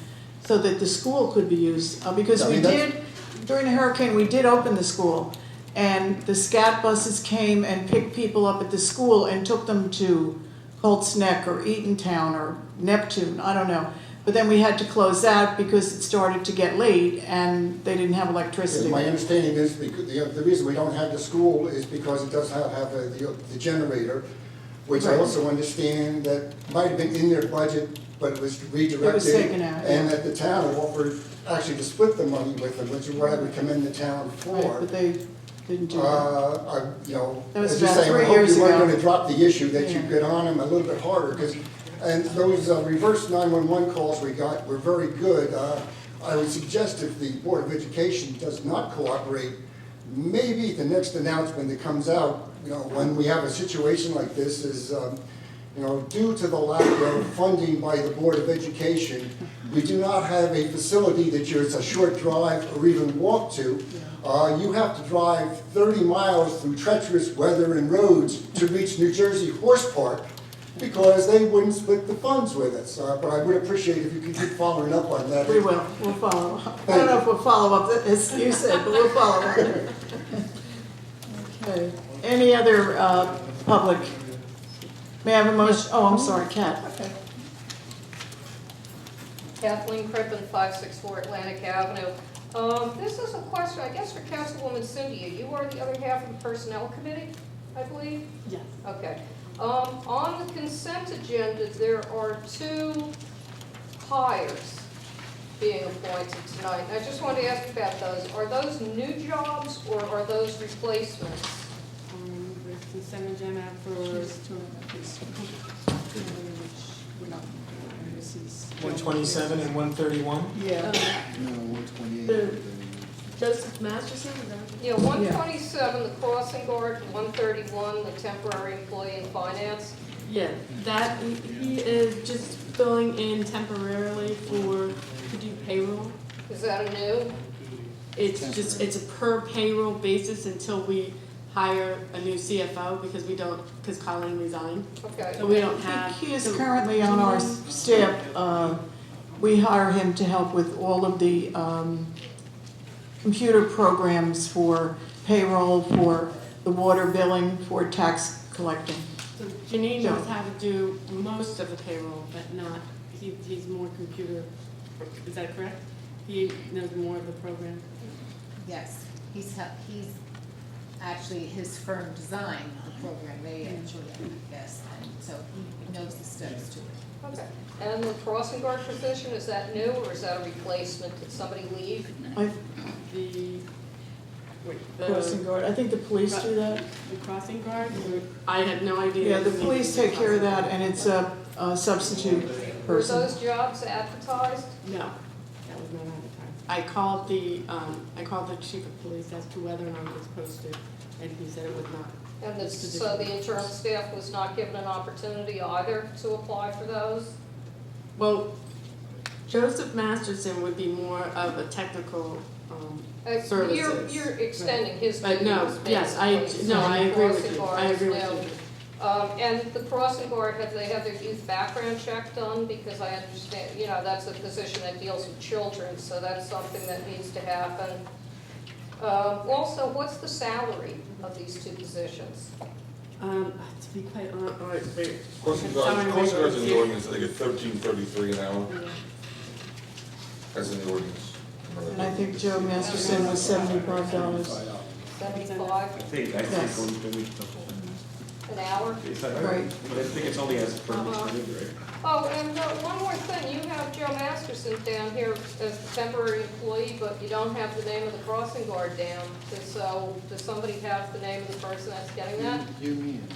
so that the school could be used. Because we did, during the hurricane, we did open the school, and the SCAT buses came and picked people up at the school and took them to Colts Neck or Eatontown or Neptune, I don't know. But then we had to close that because it started to get late and they didn't have electricity. My understanding is because the reason we don't have the school is because it does have the generator, which I also understand that might have been in their budget, but it was redirected. It was taken out, And yeah. that the town offered actually to split the money with them, which is what I would commend the town for. Right, but they didn't do that. You know, That was as you about say, I 3 hope years you weren't ago. going to drop the issue, that you Yeah. get on them a little bit harder, because, and those reverse 911 calls we got were very good. I would suggest if the Board of Education does not cooperate, maybe the next announcement that comes out, you know, when we have a situation like this is, you know, due to the lack of funding by the Board of Education, we do not have a facility that it's a short drive or even walk to. You have to drive 30 miles through treacherous weather and roads to reach New Jersey Horse Park because they wouldn't split the funds with us. But I would appreciate if you could keep following up on that. We will, we'll follow up. I don't know if we'll follow up, as you said, but we'll follow up. Okay, any other public? May I have a motion? Oh, I'm sorry, Kat. Kathleen Crippen, 564 Atlantic Avenue. This is a question, I guess, for Councilwoman Cynthia. You are the other half of the Personnel Committee, I believe? Yes. Okay. On the consent agenda, there are 2 hires being appointed tonight. I just wanted to ask about those. Are those new jobs or are those replacements? With consent agenda for. 127 and 131? Yeah. No, 128. Joseph Masterson, is that? Yeah, 127, the crossing guard, 131, the temporary employee in finance. Yeah, that, he is just filling in temporarily to do payroll. Is that a new? It's a per payroll basis until we hire a new CFO because Colleen resigned. Okay. So we don't have. He is currently on our staff. We hire him to help with all of the computer programs for payroll, for the water billing, for tax collecting. So Janine knows how to do most of the payroll, but not, he's more computer, is that correct? He knows more of the program? Yes, he's actually, his firm designed the program, they actually, yes, and so he knows the steps to it. Okay. And the crossing guard position, is that new or is that a replacement? Did somebody leave? The Crossing guard, I think the police do that. The crossing guard? I had no idea. Yeah, the police take care of that, and it's a substitute Were person. those jobs advertised? No, that was not advertised. I called the chief of police as to whether or not it was posted, and he said it was not. And so the internal staff was not given an opportunity either to apply for those? Well, Joseph Masterson would be more of a technical services. You're extending his But duties. no, yes, I agree with you, I agree with you. And the crossing guard, have they had their youth background check done? Because I understand, that's a position that deals with children, so that's something that needs to happen. Also, what's the salary of these 2 positions? To be quite honest, wait. Crossing guards in the ordinance, I think it's $13.33 an hour. That's in the ordinance. And I think Joe Masterson was $75. 75 I think Yes. an hour? Right. But I think it's only as per right? Oh, and one more thing, you have Joe Masterson down here as the temporary employee, but you don't have the name of the crossing guard down. So, does somebody have the name of the person that's getting that? Hugh Meehan.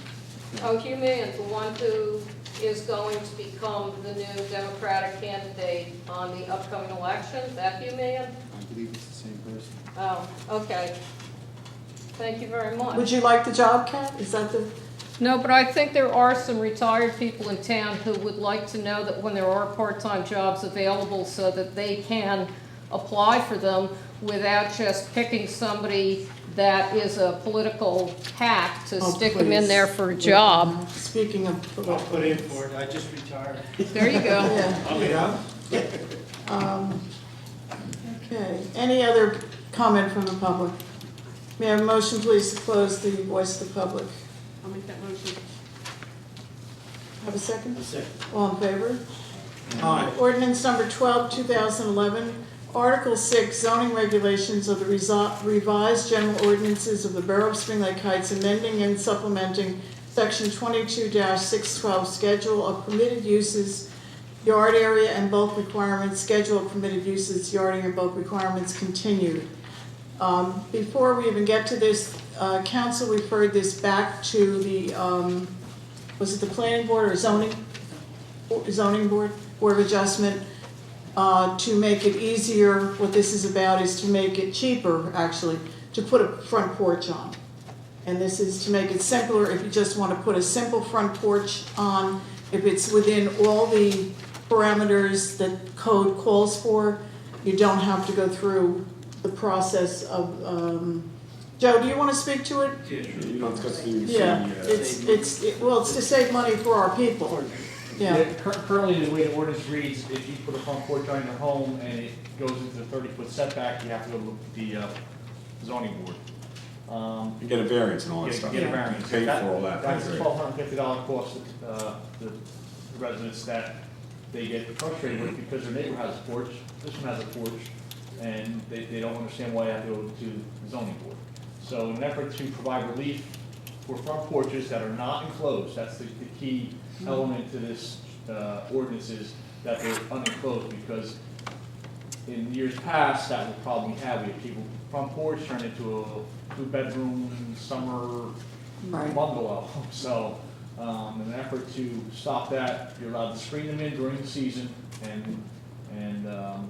Oh, Hugh Meehan, the one who is going to become the new Democratic candidate on the upcoming election, that Hugh Meehan? I believe it's the same person. Oh, okay. Thank you very much. Would you like the job, Kat? Is that the? No, but I think there are some retired people in town who would like to know that when there are part-time jobs available so that they can apply for them without just picking somebody that is a political hack to Oh, stick them in please. there for a job. Speaking of. I'll put in for it, I just retired. There you go. Yeah. Okay, any other comment from the public? May I have a motion, please, to close the voice of the public? I'll make that motion. Have a second? A second. All in favor? Aye. Ordinance number 12, 2011, Article 6, zoning regulations of the revised general ordinances of the Borough of Spring Lake Heights, amending and supplementing Section 22-612, Schedule of Permitted Uses, Yard Area and Bulk Requirements, Schedule of Permitted Uses, Yard Area and Bulk Requirements, continued. Before we even get to this, council referred this back to the, was it the planning board or zoning board, Board of Adjustment, to make it easier. What this is about is to make it cheaper, actually, to put a front porch on. And this is to make it simpler if you just want to put a simple front porch on, if it's within all the parameters that code calls for, you don't have to go through the process of, Joe, do you want to speak to it? You know, it's got the Yeah, it's to save money for our people. Yeah. Currently, the way the ordinance reads, if you put a front porch on your home and it goes into the 30-foot setback, you have to go to the zoning board. You get a variance and all that You stuff. get a variance. You pay for all that. That's a Right. $1,250 cost the residents that they get frustrated with because their neighbor has a porch, this one has a porch, and they don't understand why they have to go to the zoning board. So in an effort to provide relief for front porches that are not enclosed, that's the key element to this ordinance is that they're unenclosed, because in years past, that was a problem we had. We had people, front porch turned into a 2-bedroom summer bungalow. So in an effort to stop that, you're allowed to screen them in during the season and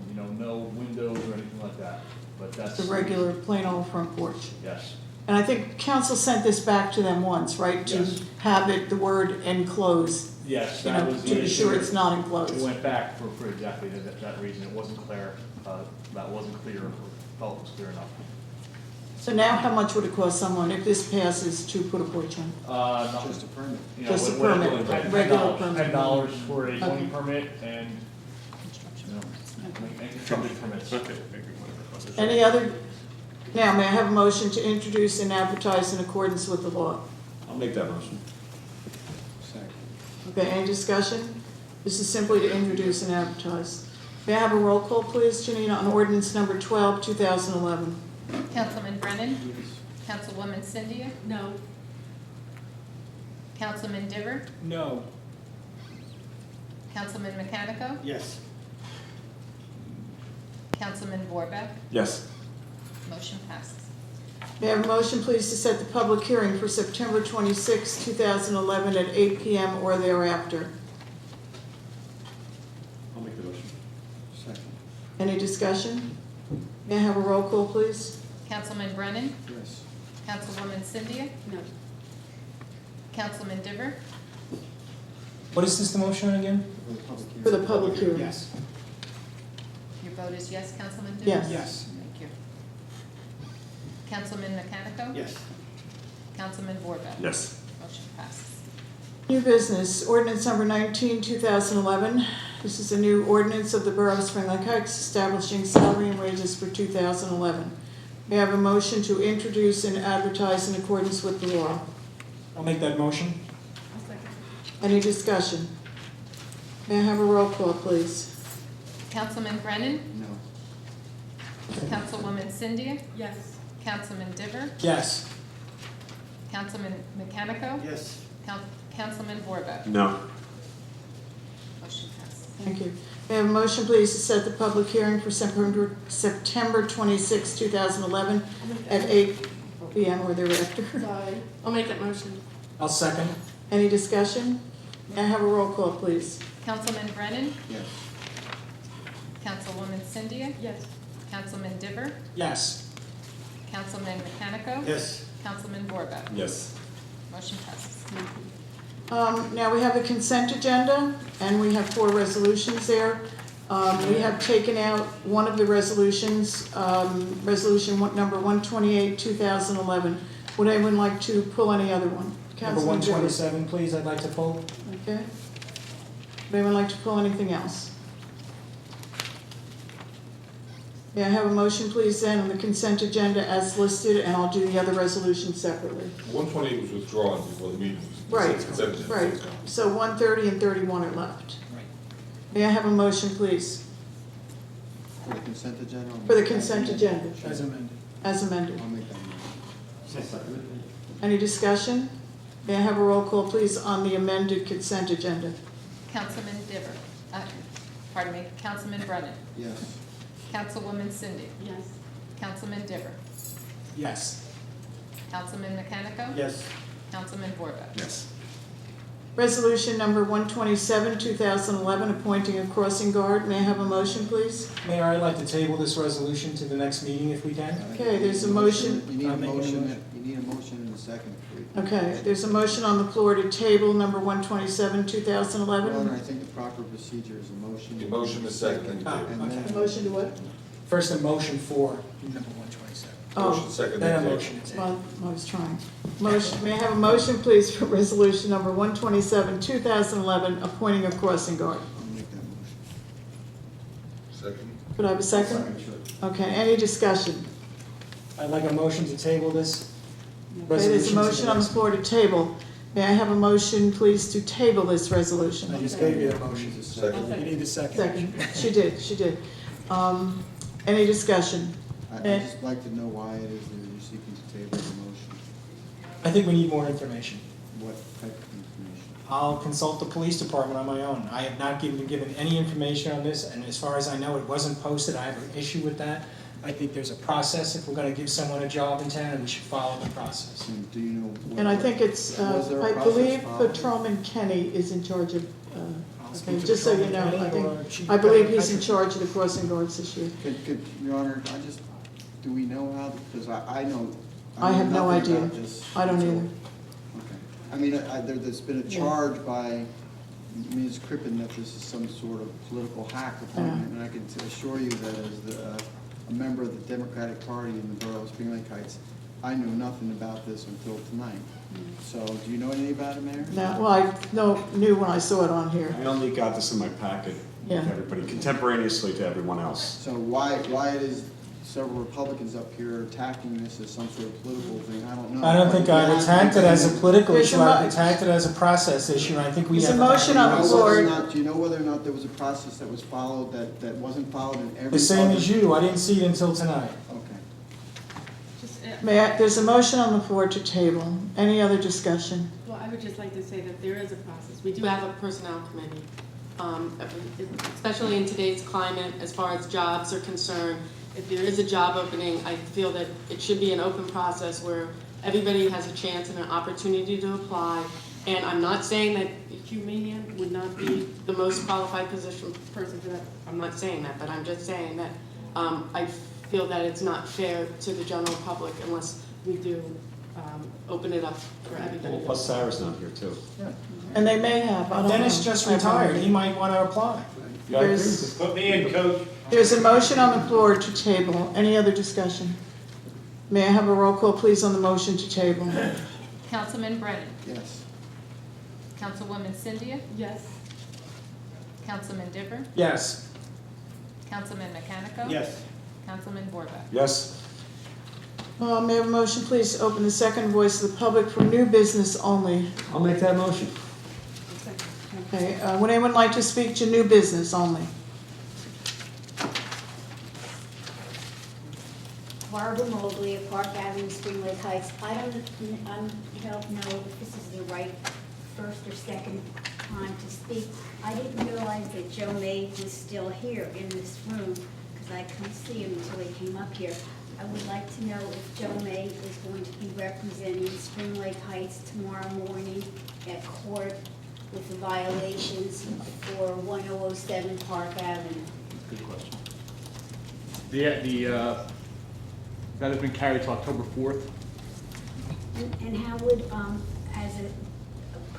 you know, no windows or anything like that. But that's The regular plain old front porch. Yes. And I think council sent this back to them once, right? To Yes. have it, the word enclosed. Yes, You that know, was to be sure it's not enclosed. It went back for exactly that reason. It wasn't clear. That wasn't clear, or felt it was clear enough. So now how much would it cost someone if this passes to put a porch on? Nothing. Just a permit. You know, Just a what- permit, $10 regular permit. $10 for a zoning Okay. permit and, you know, and construction permits. Any other, now may I have a motion to introduce and advertise in accordance with the law? I'll make that motion. Second. Okay, any discussion? This is simply to introduce and advertise. May I have a roll call, please, Janina, on ordinance number 12, 2011? Councilman Brennan? Councilwoman Cynthia? No. Councilman Diver? No. Councilman Mechanico? Yes. Councilman Vorbeck? Yes. Motion passes. May I have a motion, please, to set the public hearing for September 26, 2011 at 8 p.m. or thereafter? I'll make the motion. Second. Any discussion? May I have a roll call, please? Councilman Brennan? Yes. Councilwoman Cynthia? No. Councilman Diver? What is this the motion again? For the public hearing. Yes. Your vote is yes, Councilman Diver? Yes. Yes. Thank you. Councilman Mechanico? Yes. Councilman Vorbeck? Yes. Motion passes. New business, ordinance number 19, 2011. This is a new ordinance of the Borough of Spring Lake Heights establishing salary and wages for 2011. May I have a motion to introduce and advertise in accordance with the law? I'll make that motion. I'll second. Any discussion? May I have a roll call, please? Councilman Brennan? No. Councilwoman Cynthia? Yes. Councilman Diver? Yes. Councilman Mechanico? Yes. Councilman Vorbeck? No. Motion passes. Thank you. May I have a motion, please, to set the public hearing for September 26, 2011 at 8 p.m. or thereafter? Sorry. I'll make that motion. I'll second. Any discussion? May I have a roll call, please? Councilman Brennan? Yes. Councilwoman Cynthia? Yes. Councilman Diver? Yes. Councilman Mechanico? Yes. Councilman Vorbeck? Yes. Motion passes. Now we have a consent agenda, and we have 4 resolutions there. We have taken out one of the resolutions, number 128, 2011. Would anyone like to pull any other one? Number Councilman Gibbons. 127, please, I'd like to pull. Okay. Would anyone like to pull anything else? May I have a motion, please, then, on the consent agenda as listed, and I'll do the other resolutions separately. 128 was withdrawn before the meeting. Right, It's consent agenda, so right. it's gone. So 130 and 31 are left. Right. May I have a motion, please, For the consent agenda? for the consent agenda, As amended. as amended? I'll make that motion. Any discussion? May I have a roll call, please, on the amended consent agenda? Councilman Diver, pardon me, Councilman Brennan, Yes. Councilwoman Cindy, Yes. Councilman Diver, Yes. Councilman Mechanico? Yes. Councilman Borba? Yes. Resolution number 127, 2011, appointing a crossing guard. May I have a motion, please? Mayor, I'd like to table this resolution to the next meeting if we can. Okay, there's a motion. You need a I'll make a motion, motion. you need a motion in a second, please. Okay, there's a motion on the floor to table number 127, Your 2011. Honor, I think the proper procedure is a motion. The motion is second. And okay. then- A motion to what? First, a motion for number 127. Motion second. Then a table. motion to table. Well, I was trying. Motion, may I have a motion, please, for resolution number 127, 2011, appointing a crossing guard? I'll make that motion. Second. Could I have a second? Okay, any discussion? I'd like a motion to table this Okay, there's a resolution. to the motion on the next- floor to table. May I have a motion, please, to table this resolution? I just gave you the motion. Second. You need a second. Second, she did. Any discussion? I'd just like to know why it is that you're seeking to table the motion. I think we need more information. What type of information? I'll consult the police department on my own. I have not been given any information on this, and as far as I know, it wasn't posted. I have an issue with that. I think there's a process. If we're gonna give someone a job in town, we should follow the process. And do you know? what- And I think it's, was there a I process believe followed? Patrolman Kenny is in charge of, I'll speak okay, to just so you Patrolman know, Kenny or Chief I believe he's in Patrick. charge of the crossing guards this year. Your Honor, do we know how, because I know. I have no nothing idea. about this I don't until- either. Okay. I mean, there's been a Yeah. charge by Ms. Crippen that this is some sort of political hack appointment, and I can assure you that as a member of the Democratic Party in the Borough of Spring Lake Heights, I knew nothing about this until tonight. So, do you know anything about it, Mayor? No, well, I knew when I saw it on here. I only got this in my packet to Yeah. everybody, contemporaneously to everyone else. So why it is several Republicans up here attacking this as some sort of political thing, I don't know. I don't think I've attacked it as a political There's issue. a mo- I've attacked it as a process issue, and I think we There's have. a motion on the floor. Do you know whether or not there was a process that was followed that wasn't followed in every? The same other- as you. I didn't see it until tonight. Okay. There's a motion on the floor to table. Any other discussion? Well, I would just like to say that there is a process. We do have a personnel committee, especially in today's climate, as far as jobs are concerned. If there is a job opening, I feel that it should be an open process where everybody has a chance and an opportunity to apply. And I'm not saying that Hugh Meehan would not be the most qualified person for that. I'm not saying that, but I'm just saying that I feel that it's not fair to the general public unless we do open it up for everybody. Plus Sarah's not here too. And they may have, I don't know. Dennis just retired. He might want to apply. There's, Put me in, coach. there's a motion on the floor to table. Any other discussion? May I have a roll call, please, on the motion to table? Councilman Brennan, Yes. Councilwoman Cindy, Yes. Councilman Diver, Yes. Councilman Mechanico? Yes. Councilman Borba? Yes? May I have a motion, please, to open the second voice of the public for new business only? I'll make that motion. Okay, would anyone like to speak to new business only? Barbara Mobley of Park Avenue, Spring Lake Heights. I don't know if this is the right first or second time to speak. I didn't realize that Joe May was still here in this room, because I couldn't see him until he came up here. I would like to know if Joe May is going to be representing Spring Lake Heights tomorrow morning at court with the violations for 1007 Park Avenue. Good question. That has been carried to October 4th. And how would, as a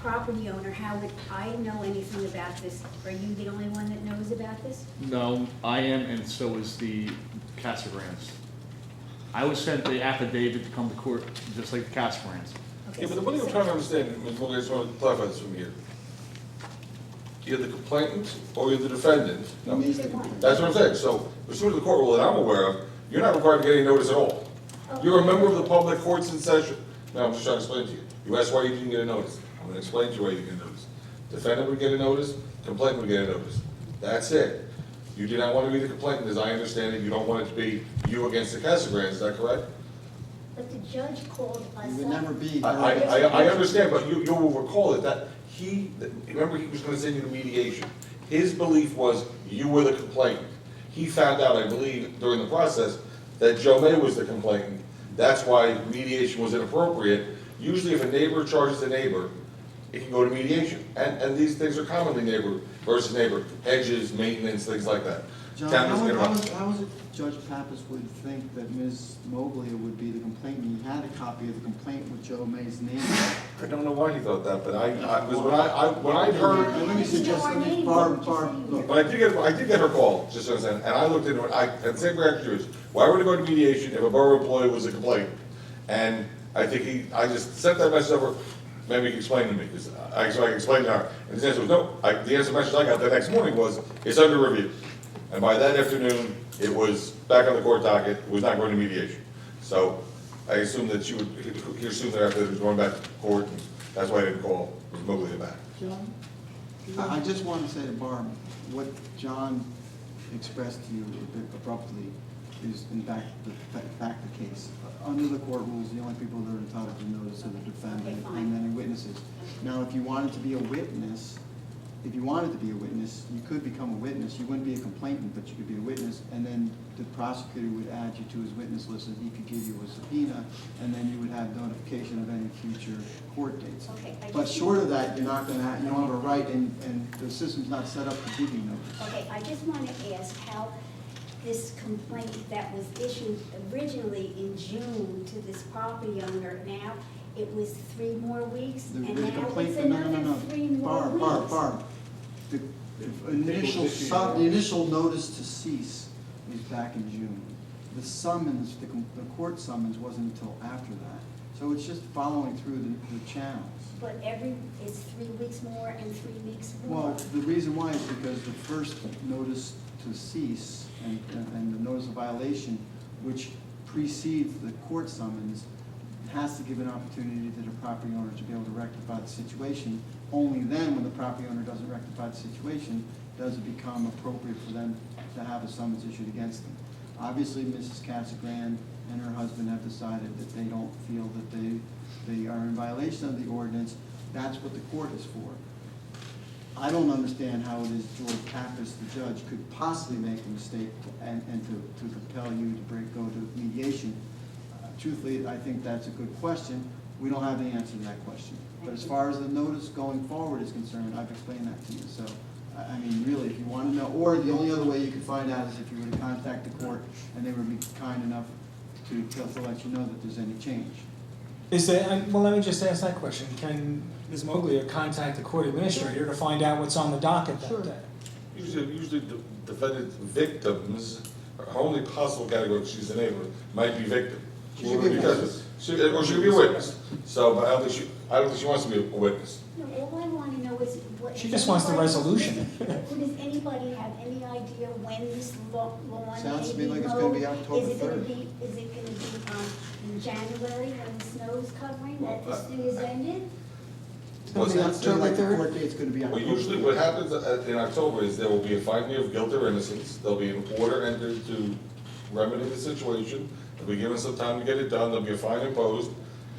property owner, how would I know anything about this? Are you the only one that knows about this? No, I am, and so is the Casagrans. I was sent the affidavit to come to court, just like the Casagrans. Okay, Yeah, but the one thing I'm trying to understand, Ms. Mobley, I just want to clarify this from here. You're the complainant or you're the defendant? No. That's what I'm saying. So pursuant to the court rule that I'm aware of, you're not required to get any notice at all. You're a member of the public, court's in session. Now, I'm just trying to explain to you. You asked why you didn't get a notice. I'm going to explain to you why you didn't get a notice. Defendant would get a notice, complainant would get a notice. That's it. You do not want to be the complainant, as I understand it. You don't want it to be you against the Casagrans, is that correct? But the judge called us You would up. never be. I understand, but you will recall it, that remember he was going to send you to mediation. His belief was you were the complainant. He found out, I believe, during the process, that Joe May was the complainant. That's why mediation was inappropriate. Usually if a neighbor charges a neighbor, it can go to mediation. And these things are commonly neighbor versus neighbor, hedges, maintenance, things like that. John, how is it Judge Pappas would think that Ms. Mobley would be the complainant? He had a copy of the complaint with JoeMay's name. I don't know why he thought that, but when I heard, Let me suggest, Barb, look. but I did get her call, just so you understand, and I looked into it, and the same reaction is, why would it go to mediation if a borough employee was a complainant? And I think I just sent that message over, maybe he can explain to me, because I can explain to her. And his answer was, no, the answer message I got the next morning was, it's under review. And by that afternoon, it was back on the court docket, it was not going to mediation. So I assumed that he assumed that after it was going back to court, and that's why I didn't call Ms. Mobley back. John? I just want to say to Barb, what John expressed to you a bit abruptly is in fact the case. Under the court rules, the only people that are entitled to notice are the defendant and any witnesses. Now, if you wanted to be a witness, you could become a witness. You wouldn't be a complainant, but you could be a witness, and then the prosecutor would add you to his witness list, and he could give you a subpoena, and then you would have notification of any future court dates. Okay, But short of that, you don't have a right, and the system's not set up to give you notice. Okay, I just want to ask how this complaint that was issued originally in June to this property owner, now it was 3 more weeks, The and now complaint, it's another 3 more weeks. Barb. The initial notice to cease was back in June. The summons, the court summons wasn't until after that. So it's just following through the channels. But it's 3 weeks more and 3 weeks more. Well, the reason why is because the first notice to cease and the notice of violation, which precedes the court summons, has to give an opportunity to the property owner to be able to rectify the situation. Only then, when the property owner doesn't rectify the situation, does it become appropriate for them to have a summons issued against them. Obviously, Mrs. Casagrande and her husband have decided that they don't feel that they are in violation of the ordinance. That's what the court is for. I don't understand how it is George Pappas, the judge, could possibly make a mistake and to compel you to go to mediation. Truthfully, I think that's a good question. We don't have the answer to that question. But as far as the notice going forward is concerned, I've explained that to you. So, I mean, really, if you want to know, or the only other way you could find out is if you were to contact the court and they would be kind enough to let you know that there's any change. Well, let me just ask that question. Can Ms. Mobley contact the court administrator to find out what's on the docket that day? Usually the defendant victims, her only possible category, if she's a neighbor, might be victim. She could be a witness. She could be a witness. So, but I don't think she wants to be a witness. No, all I want to know is what. She just wants the resolution. Does anybody have any idea when this lawn may be Sounds to me like it's going to be October 3rd. Is it going to be in January when the snow's covering, that this thing is ended? What's that? Sounds like the court date's going to be Well, October. usually what happens in October is there will be a finding of guilt or innocence. There'll be an order entered to remedy the situation. They'll be given some time to get it done. There'll be a fine imposed.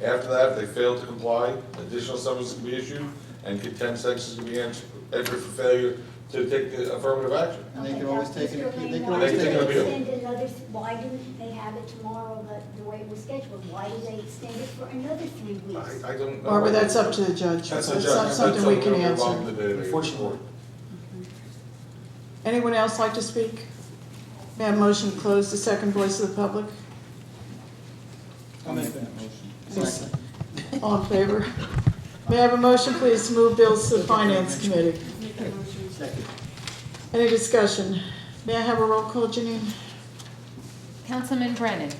After that, if they fail to comply, additional summonses can be issued and contempt sanctions can be entered for failure to take the affirmative action. And they can always take an appeal. They can Why always did take an they appeal. extend another, why didn't they have it tomorrow, the way it was scheduled? Why did they extend it for another 3 weeks? I don't know. Barbara, that's up to the judge. That's That's the judge. not something we can That's something answer. we're involved in the Unfortunately. Anyone else like to speak? May I have a motion to close the second voice of the public? I'll make that motion. All in favor? May I have a motion, please, to move bills to the Finance Committee? Make a motion. Second. Any discussion? May I have a roll call, Janine? Councilman Brennan.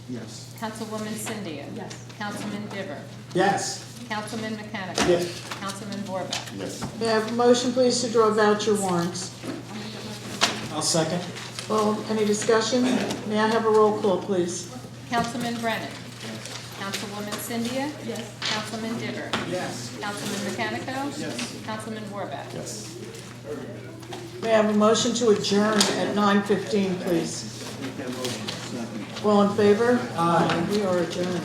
Yes. Councilwoman Cynthia. Yes. Councilman Diver. Yes. Councilman Mechanical. Yes. Councilman Borba. Yes. May I have a motion, please, to draw voucher warrants? I'll second. Well, any discussion? May I have a roll call, please? Councilman Brennan. Councilwoman Cynthia. Yes. Councilman Diver. Yes. Councilman Mechanical. Yes. Councilman Borba. Yes. May I have a motion to adjourn at 9:15, please? Make that motion. Second. All in favor? Aye. We are adjourned.